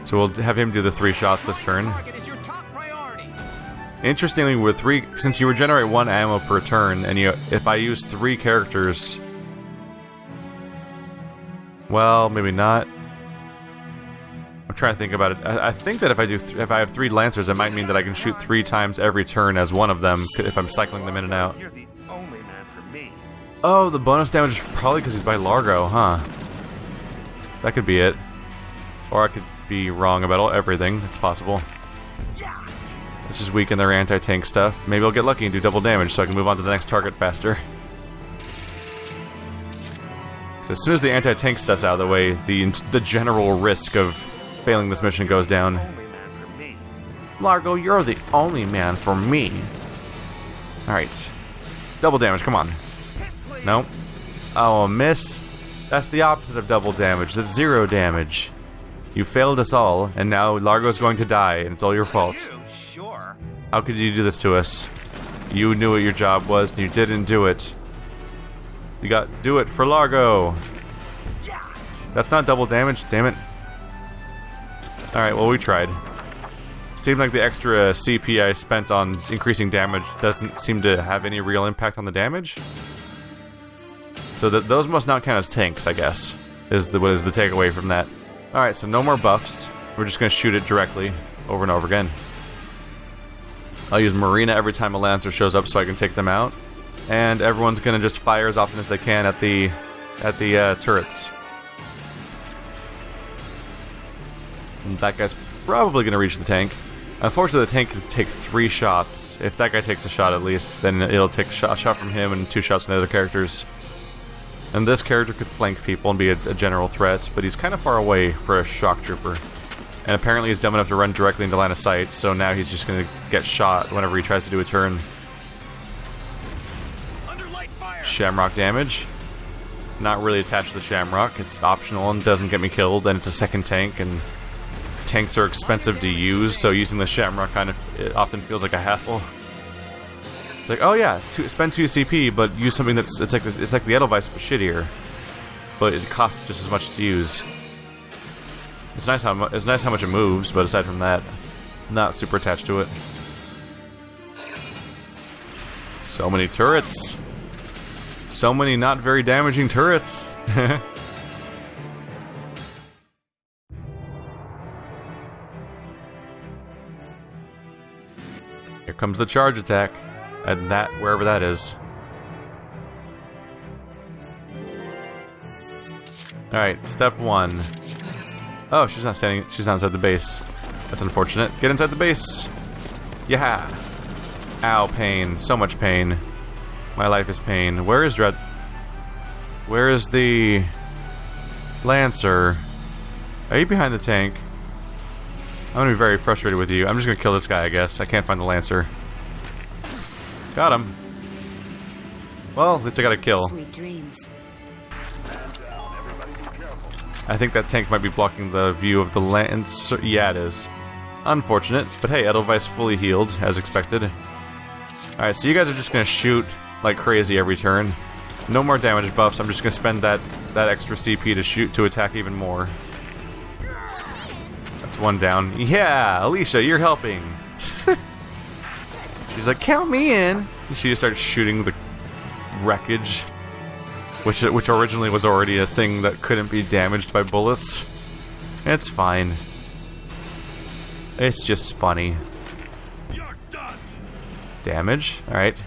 So we'll have him do the 3 shots this turn. Interestingly, with 3... Since you regenerate 1 ammo per turn, and if I use 3 characters... Well, maybe not. I'm trying to think about it. I think that if I have 3 Lancers, it might mean that I can shoot 3 times every turn as one of them, if I'm cycling them in and out. Oh, the bonus damage is probably because he's by Largo, huh? That could be it. Or I could be wrong about everything. It's possible. Let's just weaken their anti-tank stuff. Maybe I'll get lucky and do double damage so I can move on to the next target faster. So as soon as the anti-tank stuff's out of the way, the general risk of failing this mission goes down. Largo, you're the only man for me. Alright. Double damage, come on. Nope. Oh, a miss? That's the opposite of double damage. That's 0 damage. You failed us all, and now Largo's going to die, and it's all your fault. How could you do this to us? You knew what your job was, and you didn't do it. You got do it for Largo. That's not double damage, damn it. Alright, well, we tried. Seemed like the extra CP I spent on increasing damage doesn't seem to have any real impact on the damage. So those must not count as tanks, I guess, what is the takeaway from that. Alright, so no more buffs. We're just going to shoot it directly over and over again. I'll use Marina every time a Lancer shows up so I can take them out. And everyone's going to just fire as often as they can at the turrets. And that guy's probably going to reach the tank. Unfortunately, the tank can take 3 shots. If that guy takes a shot at least, then it'll take a shot from him and 2 shots from the other characters. And this character could flank people and be a general threat, but he's kind of far away for a shock trooper. And apparently he's dumb enough to run directly into line of sight, so now he's just going to get shot whenever he tries to do a turn. Shamrock damage. Not really attached to the Shamrock. It's optional and doesn't get me killed, and it's a second tank, and tanks are expensive to use, so using the Shamrock it often feels like a hassle. It's like, oh yeah, spend 2 CP, but use something that's it's like the Edelweiss but shittier, but it costs just as much to use. It's nice how much it moves, but aside from that, not super attached to it. So many turrets. So many not very damaging turrets. Here comes the charge attack. And that, wherever that is. Alright, step 1. Oh, she's not inside the base. That's unfortunate. Get inside the base! Yeah! Ow, pain. So much pain. My life is pain. Where is Where is the Lancer? Are you behind the tank? I'm gonna be very frustrated with you. I'm just gonna kill this guy, I guess. I can't find the Lancer. Got him. Well, at least I got a kill. Sweet dreams. I think that tank might be blocking the view of the Lancer. Yeah, it is. Unfortunate, but hey, Edelweiss fully healed, as expected. Alright, so you guys are just gonna shoot like crazy every turn. No more damage buffs, I'm just gonna spend that extra CP to attack even more. That's 1 down. Yeah, Alicia, you're helping. She's like, count me in! She just starts shooting the wreckage, which originally was already a thing that couldn't be damaged by bullets. It's fine. It's just funny. Damage? Alright.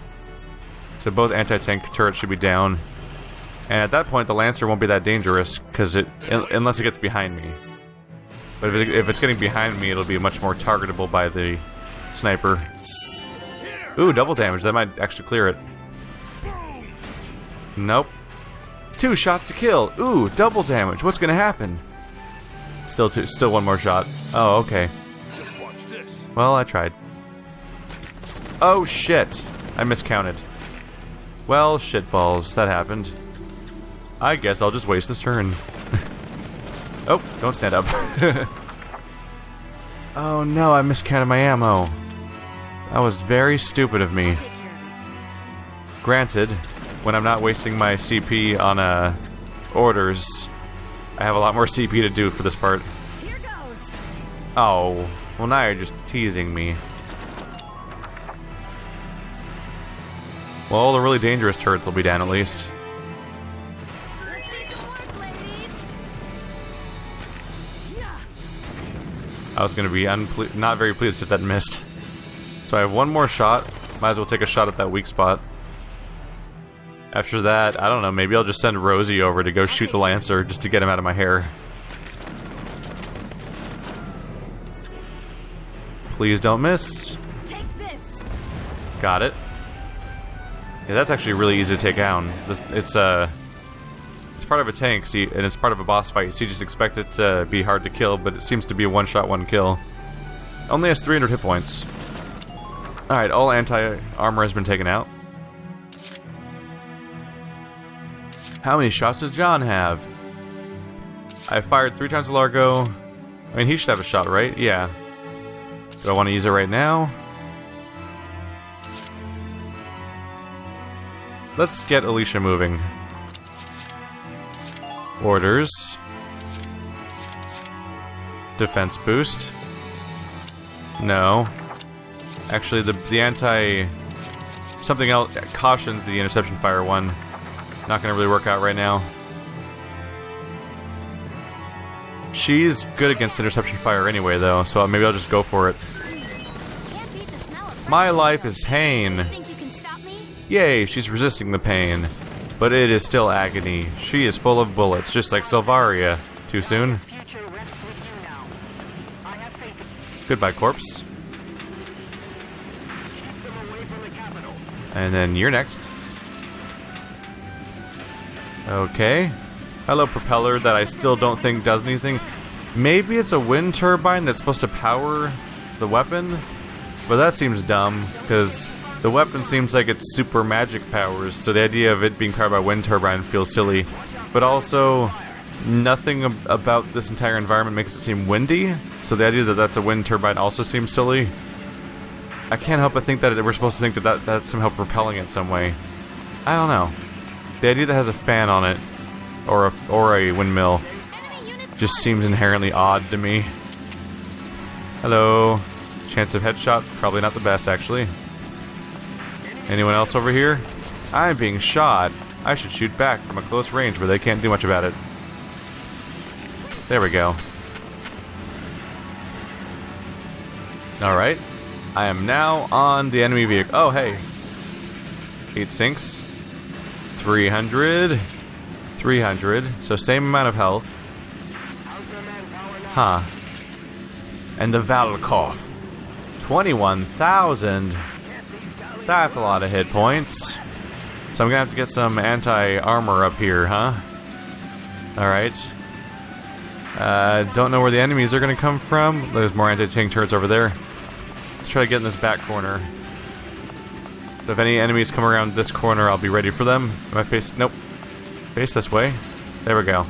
So both anti-tank turrets should be down. And at that point, the Lancer won't be that dangerous, because unless it gets behind me. But if it's getting behind me, it'll be much more targetable by the sniper. Ooh, double damage. That might actually clear it. Nope. 2 shots to kill. Ooh, double damage. What's gonna happen? Still one more shot. Oh, okay. Well, I tried. Oh, shit. I miscounted. Well, shitballs. That happened. I guess I'll just waste this turn. Oh, don't stand up. Oh no, I miscounted my ammo. That was very stupid of me. Granted, when I'm not wasting my CP on orders, I have a lot more CP to do for this part. Oh, well now you're just teasing me. Well, the really dangerous turrets will be down at least. I was going to be not very pleased if that missed. So I have one more shot. Might as well take a shot at that weak spot. After that, I don't know, maybe I'll just send Rosie over to go shoot the Lancer just to get him out of my hair. Please don't miss. Got it. Yeah, that's actually really easy to take down. It's part of a tank, and it's part of a boss fight, so you just expect it to be hard to kill, but it seems to be a one-shot, one-kill. Only has 300 hit points. Alright, all anti-armor has been taken out. How many shots does John have? I fired 3 times a Largo. I mean, he should have a shot, right? Yeah. Do I want to use it right now? Let's get Alicia moving. Orders. Defense boost. No. Actually, the anti... something else cautions the interception fire one. Not gonna really work out right now. She's good against interception fire anyway, though, so maybe I'll just go for it. My life is pain. Yay, she's resisting the pain. But it is still agony. She is full of bullets, just like Selvaria. Too soon? Goodbye, corpse. And then you're next. Okay. Hello, propeller that I still don't think does anything. Maybe it's a wind turbine that's supposed to power the weapon? But that seems dumb, because the weapon seems like it's super magic powers, so the idea of it being powered by a wind turbine feels silly. But also, nothing about this entire environment makes it seem windy, so the idea that that's a wind turbine also seems silly. I can't help but think that we're supposed to think that that's somehow propelling it some way. I don't know. The idea that it has a fan on it, or a windmill, just seems inherently odd to me. Hello. Chance of headshots, probably not the best, actually. Anyone else over here? I'm being shot. I should shoot back from a close range where they can't do much about it. There we go. Alright. I am now on the enemy vehicle. Oh, hey. 8 sinks. 300. 300. So same amount of health. Huh. And the Valkyrur. 21,000. That's a lot of hit points. So I'm gonna have to get some anti-armor up here, huh? Alright. Don't know where the enemies are gonna come from. There's more anti-tank turrets over there. Let's try to get in this back corner. So if any enemies come around this corner, I'll be ready for them. Am I face... Nope. Face this way. There we go.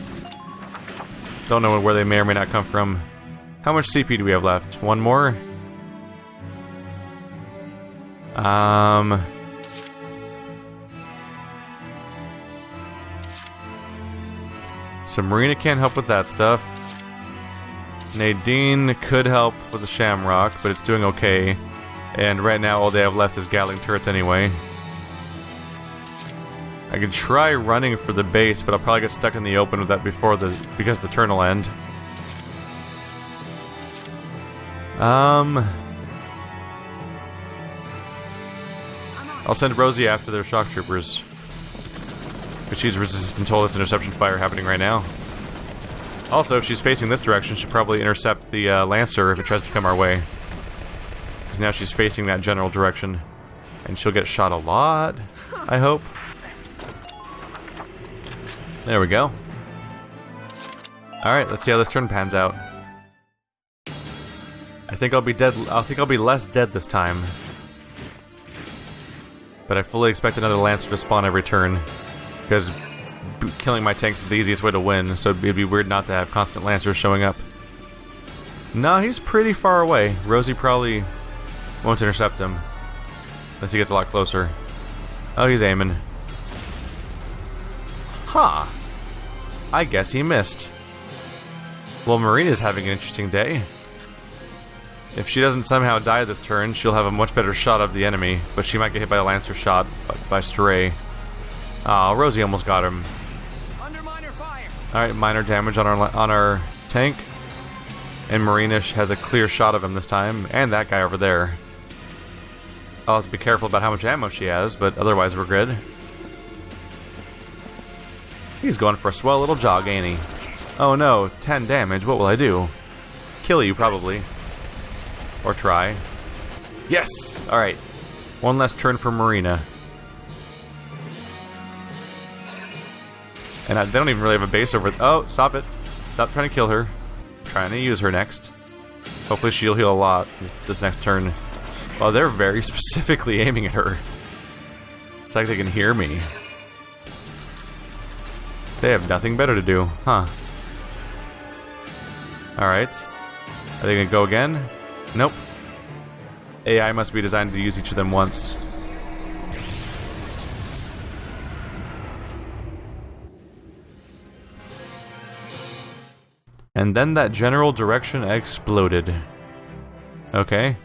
Don't know where they may or may not come from. How much CP do we have left? One more? So Marina can't help with that stuff. Nadine could help with the Shamrock, but it's doing okay. And right now all they have left is Gatling turrets anyway. I could try running for the base, but I'll probably get stuck in the open with that because the turn will end. I'll send Rosie after their shock troopers. But she's resistant to all this interception fire happening right now. Also, if she's facing this direction, she'll probably intercept the Lancer if it tries to come our way. Because now she's facing that general direction. And she'll get shot a lot, I hope. There we go. Alright, let's see how this turn pans out. I think I'll be dead. I think I'll be less dead this time. But I fully expect another Lancer to spawn every turn. Because killing my tanks is the easiest way to win, so it'd be weird not to have constant Lancers showing up. No, he's pretty far away. Rosie probably won't intercept him. Unless he gets a lot closer. Oh, he's aiming. Huh. I guess he missed. Well, Marina's having an interesting day. If she doesn't somehow die this turn, she'll have a much better shot of the enemy, but she might get hit by a Lancer shot by Stray. Aw, Rosie almost got him. Alright, minor damage on our tank. And Marina has a clear shot of him this time, and that guy over there. I'll have to be careful about how much ammo she has, but otherwise we're good. He's going for a swell little jog, ain't he? Oh no, 10 damage, what will I do? Kill you, probably. Or try. Yes! Alright. One less turn for Marina. And they don't even really have a base over... Oh, stop it. Stop trying to kill her. Trying to use her next. Hopefully she'll heal a lot this next turn. Well, they're very specifically aiming at her. It's like they can hear me. They have nothing better to do, huh? Alright. Are they gonna go again? Nope. AI must be designed to use each of them once. And then that general direction exploded. Okay.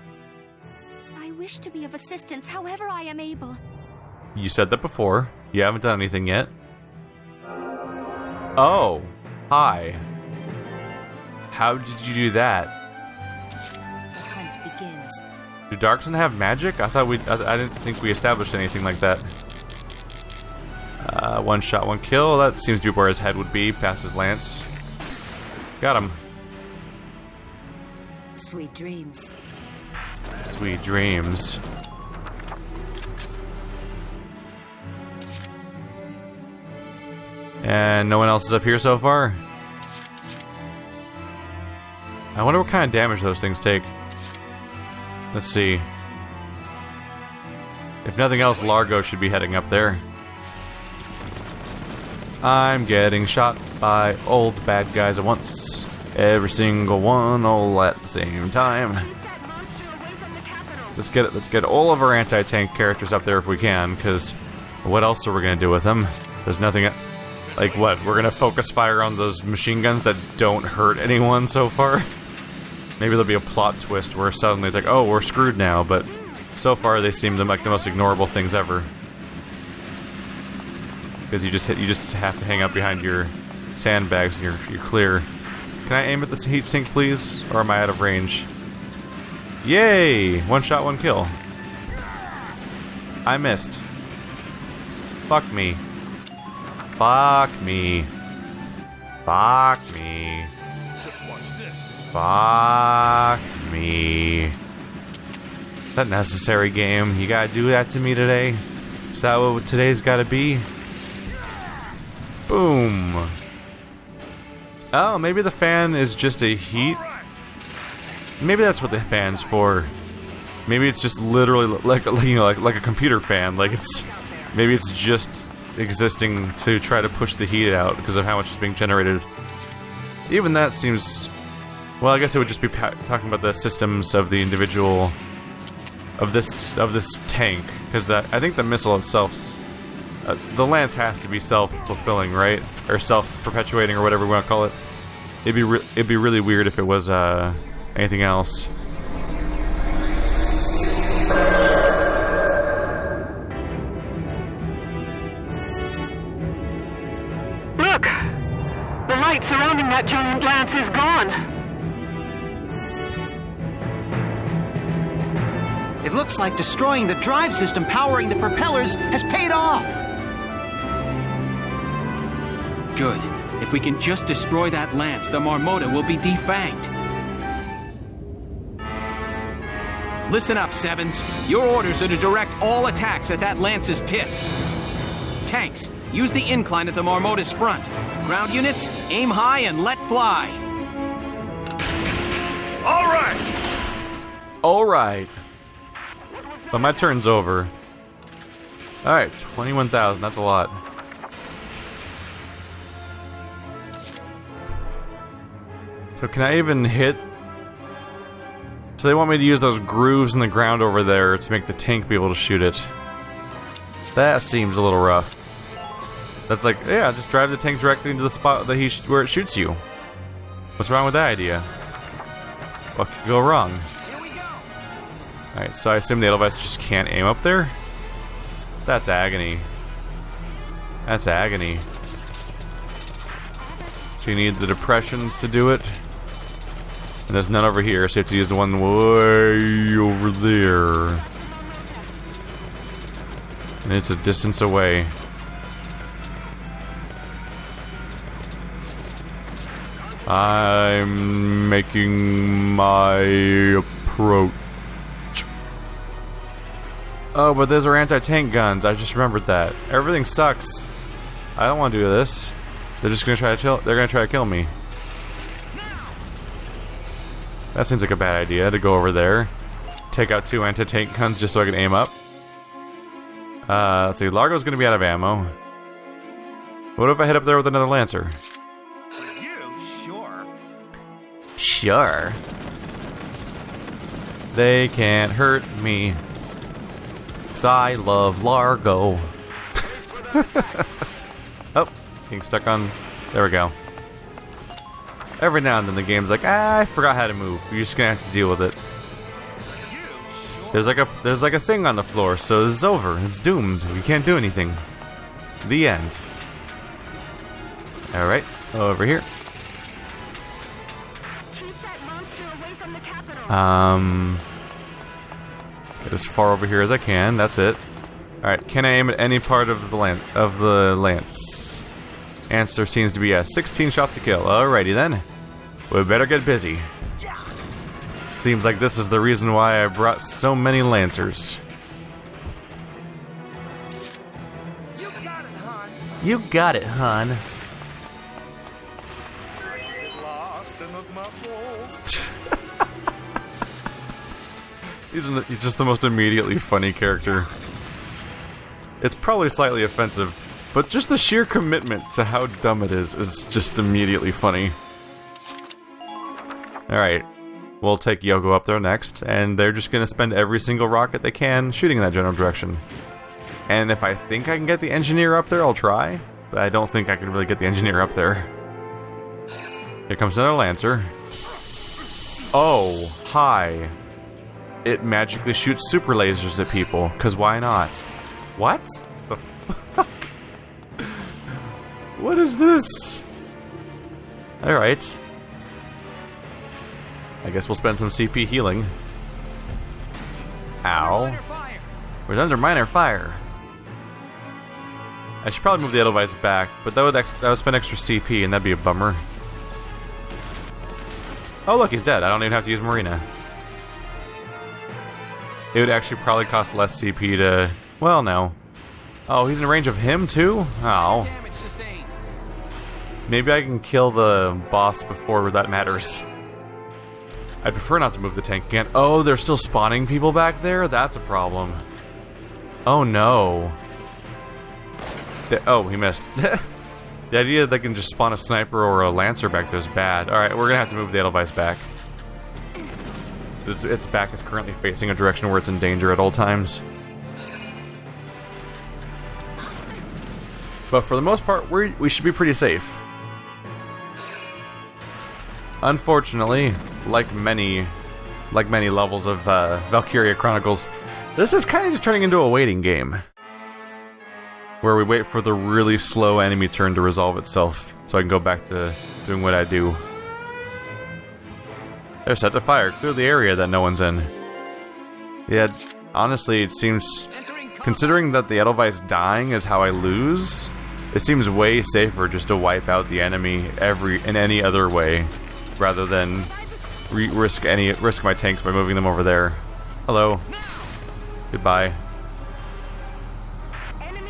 I wish to be of assistance however I am able. You said that before. You haven't done anything yet. Oh. Hi. How did you do that? Hunt begins. Do Darkson have magic? I thought I didn't think we established anything like that. One shot, one kill. That seems to be where his head would be, past his lance. Got him. Sweet dreams. Sweet dreams. And no one else is up here so far? I wonder what kind of damage those things take. Let's see. If nothing else, Largo should be heading up there. I'm getting shot by all the bad guys at once. Every single one all at the same time. Let's get all of our anti-tank characters up there if we can, because what else are we gonna do with them? There's nothing. Like what? We're gonna focus fire on those machine guns that don't hurt anyone so far? Maybe there'll be a plot twist where suddenly it's like, oh, we're screwed now, but so far they seem like the most ignorable things ever. Because you just have to hang up behind your sandbags and you're clear. Can I aim at this heat sink, please? Or am I out of range? Yay! One shot, one kill. I missed. Fuck me. Fuck me. Fuck me. Just watch this. Fuck me. Is that necessary, game? You gotta do that to me today? Is that what today's gotta be? Boom. Oh, maybe the fan is just a heat. Maybe that's what the fan's for. Maybe it's just literally like a computer fan. Like maybe it's just existing to try to push the heat out because of how much is being generated. Even that seems. Well, I guess it would just be talking about the systems of the individual of this tank, because I think the missile itself. The lance has to be self-fulfilling, right? Or self-perpetuating, or whatever we want to call it. It'd be really weird if it was anything else. Look! The light surrounding that giant lance is gone. It looks like destroying the drive system powering the propellers has paid off. Good. If we can just destroy that lance, the Marmota will be defanged. Listen up, Sevens. Your orders are to direct all attacks at that lance's tip. Tanks, use the incline at the Marmota's front. Ground units, aim high and let fly. All right. All right. But my turn's over. All right, 21,000. That's a lot. So can I even hit? So they want me to use those grooves in the ground over there to make the tank be able to shoot it. That seems a little rough. That's like, yeah, just drive the tank directly into the spot that where it shoots you. What's wrong with that idea? What could go wrong? Alright, so I assume the Edelweiss just can't aim up there? That's agony. That's agony. So you need the depressions to do it. And there's none over here, so you have to use the one way over there. And it's a distance away. I'm making my approach. Oh, but those are anti-tank guns. I just remembered that. Everything sucks. I don't want to do this. They're just gonna try to kill. They're gonna try to kill me. That seems like a bad idea to go over there, take out 2 anti-tank guns just so I can aim up. Let's see. Largo's gonna be out of ammo. What if I hit up there with another Lancer? Sure. They can't hurt me. 'Cause I love Largo. Oh, getting stuck on. There we go. Every now and then the game's like, I forgot how to move. You're just gonna have to deal with it. There's like a thing on the floor, so this is over. It's doomed. We can't do anything. The end. All right, over here. Get as far over here as I can. That's it. All right. Can I aim at any part of the lance? Answer seems to be 16 shots to kill. Alrighty then. We better get busy. Seems like this is the reason why I brought so many Lancers. You got it, hon. He's just the most immediately funny character. It's probably slightly offensive, but just the sheer commitment to how dumb it is just immediately funny. Alright, we'll take Yoko up there next, and they're just gonna spend every single rocket they can shooting in that general direction. And if I think I can get the engineer up there, I'll try, but I don't think I can really get the engineer up there. Here comes another Lancer. Oh, hi. It magically shoots super lasers at people, because why not? What? The fuck? What is this? Alright. I guess we'll spend some CP healing. Ow. We're under minor fire. I should probably move the Edelweiss back, but that would spend extra CP, and that'd be a bummer. Oh look, he's dead. I don't even have to use Marina. It would actually probably cost less CP to... Well, no. Oh, he's in range of him, too? Oh. Maybe I can kill the boss before that matters. I'd prefer not to move the tank again. Oh, they're still spawning people back there? That's a problem. Oh, no. Oh, he missed. The idea that they can just spawn a sniper or a Lancer back there is bad. Alright, we're gonna have to move the Edelweiss back. Its back is currently facing a direction where it's in danger at all times. But for the most part, we should be pretty safe. Unfortunately, like many levels of Valkyria Chronicles, this is kind of just turning into a waiting game. Where we wait for the really slow enemy turn to resolve itself, so I can go back to doing what I do. They're set to fire. Clear the area that no one's in. Yeah, honestly, it seems... Considering that the Edelweiss dying is how I lose, It seems way safer just to wipe out the enemy in any other way, rather than risk my tanks by moving them over there. Hello. Goodbye.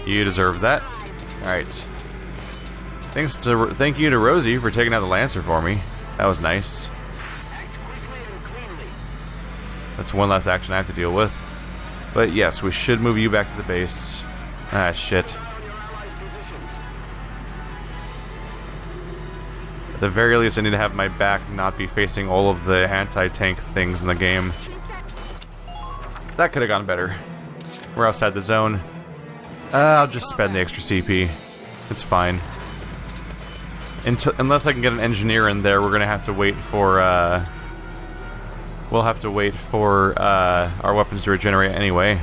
You deserve that. Alright. Thank you to Rosie for taking out the Lancer for me. That was nice. That's one less action I have to deal with. But yes, we should move you back to the base. Ah, shit. At the very least, I need to have my back not be facing all of the anti-tank things in the game. That could have gone better. We're outside the zone. I'll just spend the extra CP. It's fine. Unless I can get an engineer in there, we're gonna have to wait for, we'll have to wait for, our weapons to regenerate anyway.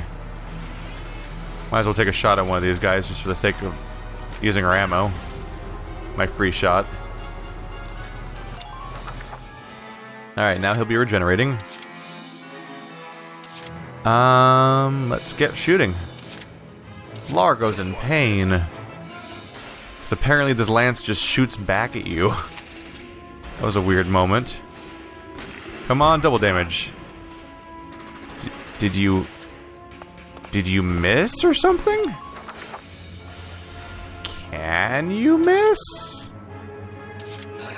Might as well take a shot at one of these guys just for the sake of using our ammo. My free shot. Alright, now he'll be regenerating. Let's get shooting. Largo's in pain. Because apparently this lance just shoots back at you. That was a weird moment. Come on, double damage. Did you miss or something? Can you miss?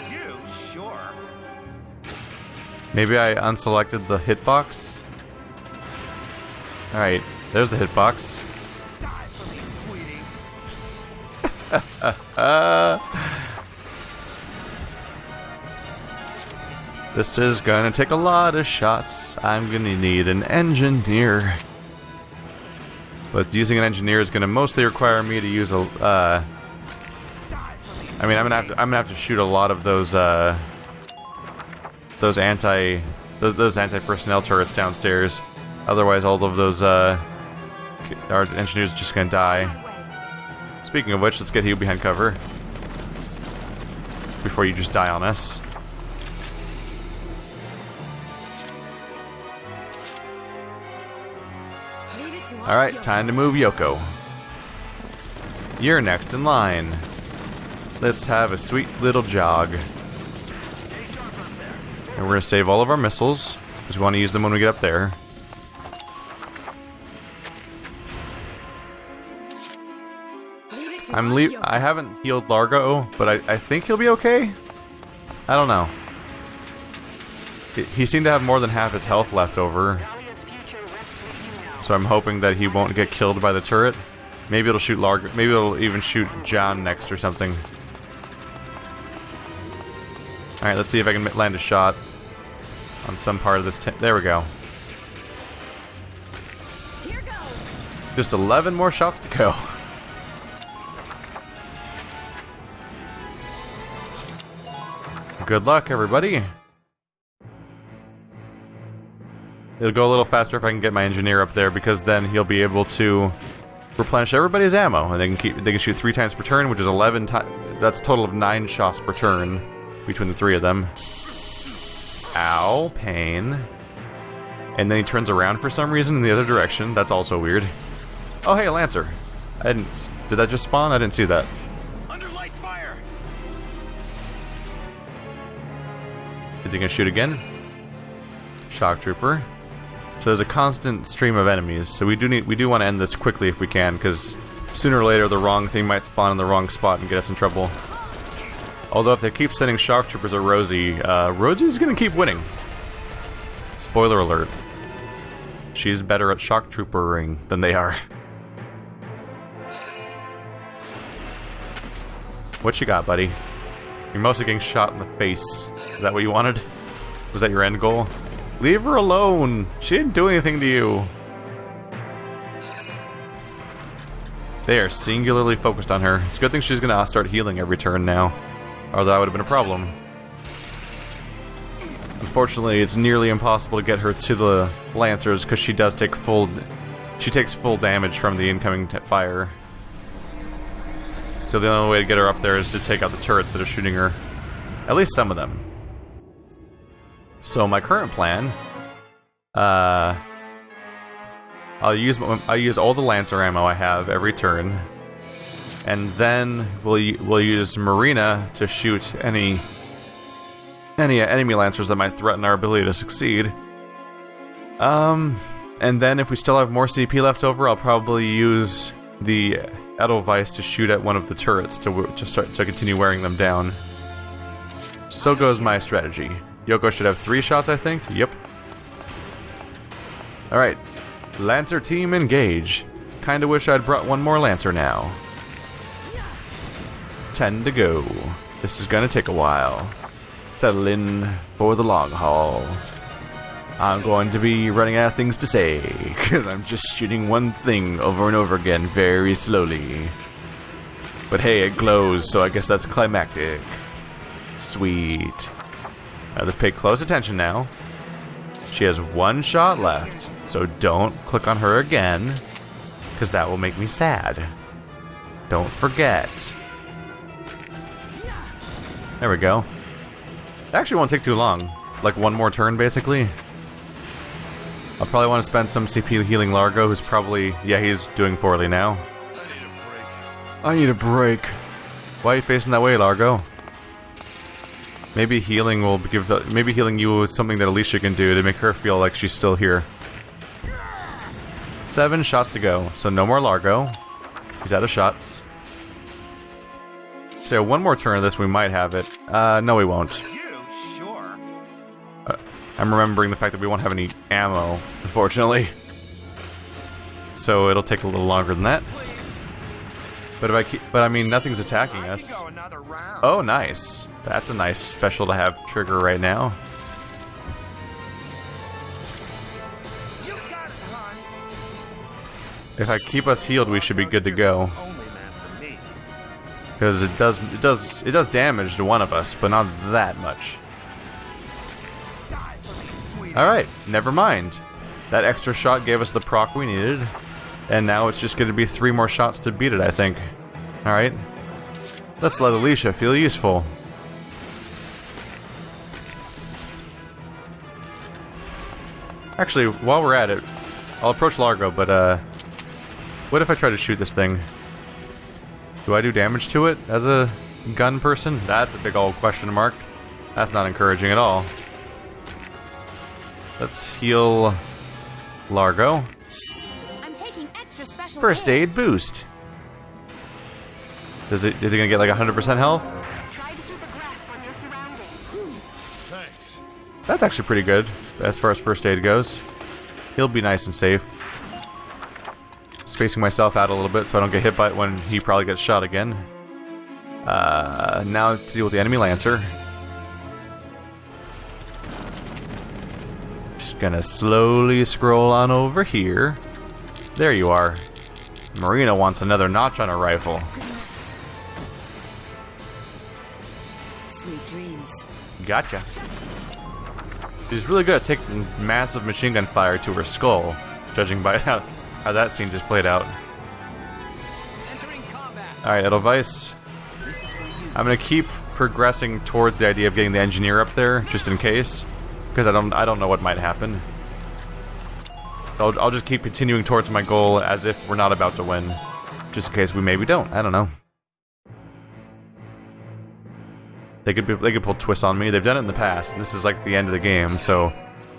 You sure? Maybe I unselected the hitbox. Alright, there's the hitbox. This is gonna take a lot of shots. I'm gonna need an engineer. But using an engineer is gonna mostly require me to use a. I mean, I'm gonna have to shoot a lot of those anti-personnel turrets downstairs. Otherwise, all of those our engineers are just gonna die. Speaking of which, let's get you behind cover before you just die on us. Alright, time to move Yoko. You're next in line. Let's have a sweet little jog. And we're gonna save all of our missiles, because we want to use them when we get up there. I haven't healed Largo, but I think he'll be okay? I don't know. He seemed to have more than half his health left over. So I'm hoping that he won't get killed by the turret. Maybe it'll shoot Largo. Maybe it'll even shoot John next or something. Alright, let's see if I can land a shot on some part of this. There we go. Just 11 more shots to go. Good luck, everybody. It'll go a little faster if I can get my engineer up there, because then he'll be able to replenish everybody's ammo, and they can shoot 3 times per turn, which is 11 times. That's a total of 9 shots per turn between the 3 of them. Ow, pain. And then he turns around for some reason in the other direction. That's also weird. Oh, hey, a Lancer. Did that just spawn? I didn't see that. Under light fire. Is he gonna shoot again? Shock Trooper. So there's a constant stream of enemies, so we do want to end this quickly if we can, because sooner or later the wrong thing might spawn in the wrong spot and get us in trouble. Although if they keep sending Shock Troopers at Rosie, Rosie's gonna keep winning. Spoiler alert. She's better at Shock Troopering than they are. What you got, buddy? You're mostly getting shot in the face. Is that what you wanted? Was that your end goal? Leave her alone! She didn't do anything to you. They are singularly focused on her. It's a good thing she's gonna start healing every turn now, or that would have been a problem. Unfortunately, it's nearly impossible to get her to the Lancers because she takes full damage from the incoming fire. So the only way to get her up there is to take out the turrets that are shooting her. At least some of them. So my current plan, I'll use all the Lancer ammo I have every turn. And then we'll use Marina to shoot any enemy lancers that might threaten our ability to succeed. And then if we still have more CP left over, I'll probably use the Edelweiss to shoot at one of the turrets to continue wearing them down. So goes my strategy. Yoko should have 3 shots, I think. Yep. Alright. Lancer team engage. Kinda wish I'd brought one more Lancer now. 10 to go. This is gonna take a while. Settle in for the long haul. I'm going to be running out of things to say, because I'm just shooting one thing over and over again very slowly. But hey, it glows, so I guess that's climactic. Sweet. Let's pay close attention now. She has 1 shot left, so don't click on her again, because that will make me sad. Don't forget. There we go. It actually won't take too long. Like 1 more turn, basically. I'll probably want to spend some CP healing Largo, who's probably... yeah, he's doing poorly now. I need a break. Why are you facing that way, Largo? Maybe healing will give... maybe healing you is something that Alicia can do to make her feel like she's still here. 7 shots to go, so no more Largo. He's out of shots. So 1 more turn of this, we might have it. No, we won't. I'm remembering the fact that we won't have any ammo, unfortunately. So it'll take a little longer than that. But I mean, nothing's attacking us. Oh, nice. That's a nice special to have trigger right now. If I keep us healed, we should be good to go. Because it does damage to one of us, but not that much. Alright, never mind. That extra shot gave us the proc we needed, and now it's just going to be 3 more shots to beat it, I think. Alright. Let's let Alicia feel useful. Actually, while we're at it, I'll approach Largo, but what if I try to shoot this thing? Do I do damage to it as a gun person? That's a big old question mark. That's not encouraging at all. Let's heal Largo. I'm taking extra special First aid boost. Is he gonna get like 100% health? Thanks. That's actually pretty good as far as first aid goes. He'll be nice and safe. Spacing myself out a little bit so I don't get hit by it when he probably gets shot again. Now to deal with the enemy Lancer. Just gonna slowly scroll on over here. There you are. Marina wants another notch on her rifle. Sweet dreams. Gotcha. She's really good at taking massive machine gun fire to her skull, judging by how that scene just played out. Alright, Edelweiss. I'm gonna keep progressing towards the idea of getting the engineer up there, just in case. Because I don't know what might happen. I'll just keep continuing towards my goal as if we're not about to win. Just in case we maybe don't. I don't know. They could pull twists on me. They've done it in the past. This is like the end of the game, so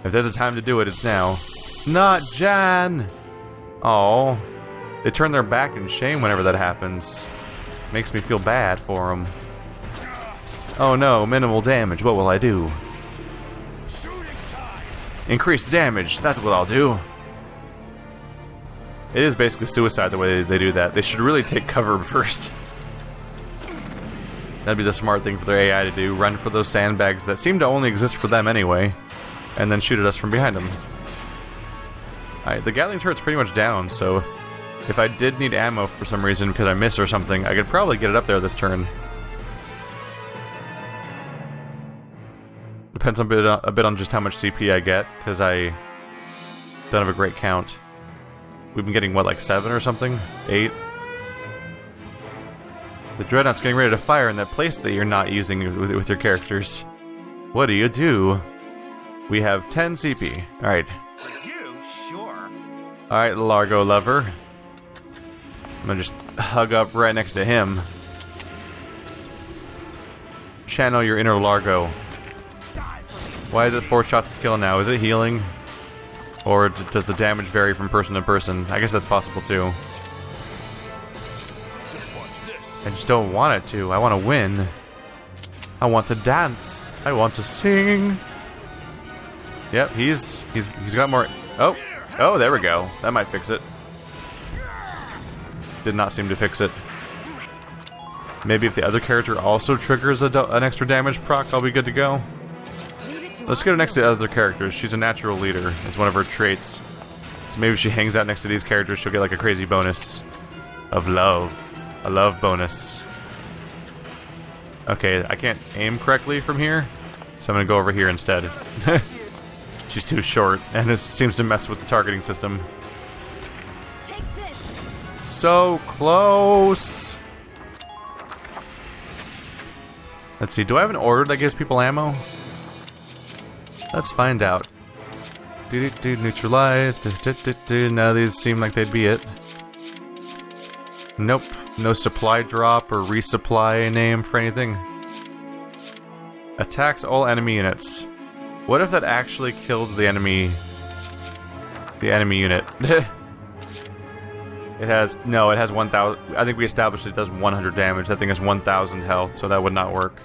if there's a time to do it, it's now. Not Jan! Oh, they turn their back in shame whenever that happens. Makes me feel bad for them. Oh no, minimal damage. What will I do? Increased damage. That's what I'll do. It is basically suicide the way they do that. They should really take cover first. That'd be the smart thing for their AI to do. Run for those sandbags that seem to only exist for them anyway, and then shoot at us from behind them. Alright, the Gallian turret's pretty much down, so if I did need ammo for some reason because I missed or something, I could probably get it up there this turn. Depends a bit on just how much CP I get, because I don't have a great count. We've been getting, what, like 7 or something? 8? The dreadnought's getting ready to fire in that place that you're not using with your characters. What do? We have 10 CP. Alright. For you, sure. Alright, Largo lover. I'm gonna just hug up right next to him. Channel your inner Largo. Why is it 4 shots to kill now? Is it healing? Or does the damage vary from person to person? I guess that's possible too. I just don't want it to. I want to win. I want to dance. I want to sing. Yep, he's got more. Oh, there we go. That might fix it. Did not seem to fix it. Maybe if the other character also triggers an extra damage proc, I'll be good to go. Let's get her next to the other characters. She's a natural leader. It's one of her traits. So maybe if she hangs out next to these characters, she'll get like a crazy bonus of love. A love bonus. Okay, I can't aim correctly from here, so I'm gonna go over here instead. She's too short, and it seems to mess with the targeting system. So close! Let's see, do I have an order that gives people ammo? Let's find out. Neutralized. Now these seem like they'd be it. Nope. No supply drop or resupply name for anything. Attacks all enemy units. What if that actually killed the enemy? The enemy unit. It has 1,000. I think we established it does 100 damage. That thing has 1,000 health, so that would not work.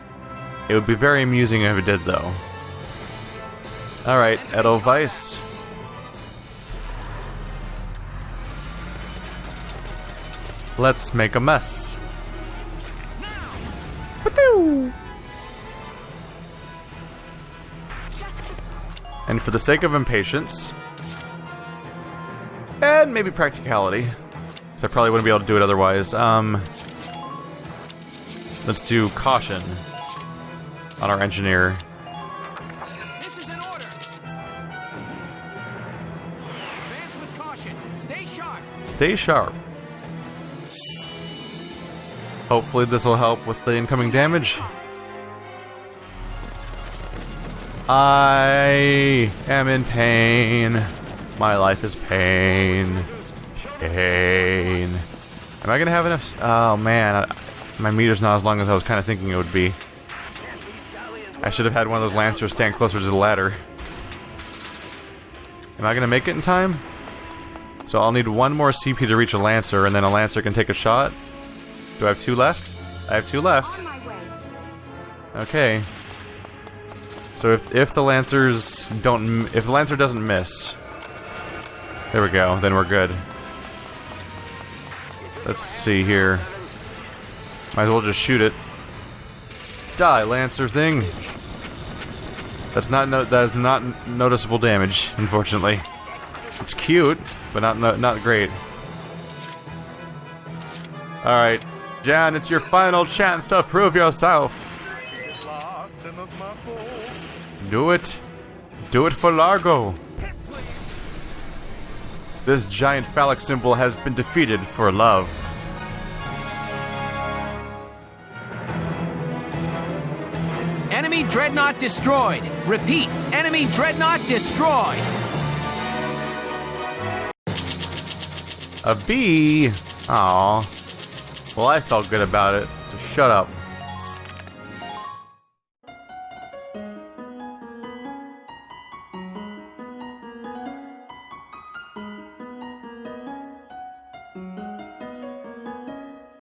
It would be very amusing if it did, though. Alright, Edelweiss. Let's make a mess. And for the sake of impatience, and maybe practicality, because I probably wouldn't be able to do it otherwise, let's do caution on our engineer. This is an order. Advance with caution. Stay sharp. Stay sharp. Hopefully this will help with the incoming damage. I am in pain. My life is pain. Pain. Am I gonna have enough? Oh man, my meter's not as long as I was kind of thinking it would be. I should have had one of those lancers stand closer to the ladder. Am I gonna make it in time? So I'll need one more CP to reach a lancer, and then a lancer can take a shot. Do I have 2 left? I have 2 left. Okay. So if the lancers don't, if the lancer doesn't miss, there we go. Then we're good. Let's see here. Might as well just shoot it. Die, lancer thing. That is not noticeable damage, unfortunately. It's cute, but not great. All right, Jan, it's your final chance to prove yourself. Do it. Do it for Largo. This giant phallic symbol has been defeated for love. Enemy dreadnought destroyed. Repeat, enemy dreadnought destroyed. A B. Aw. Well, I felt good about it. Just shut up.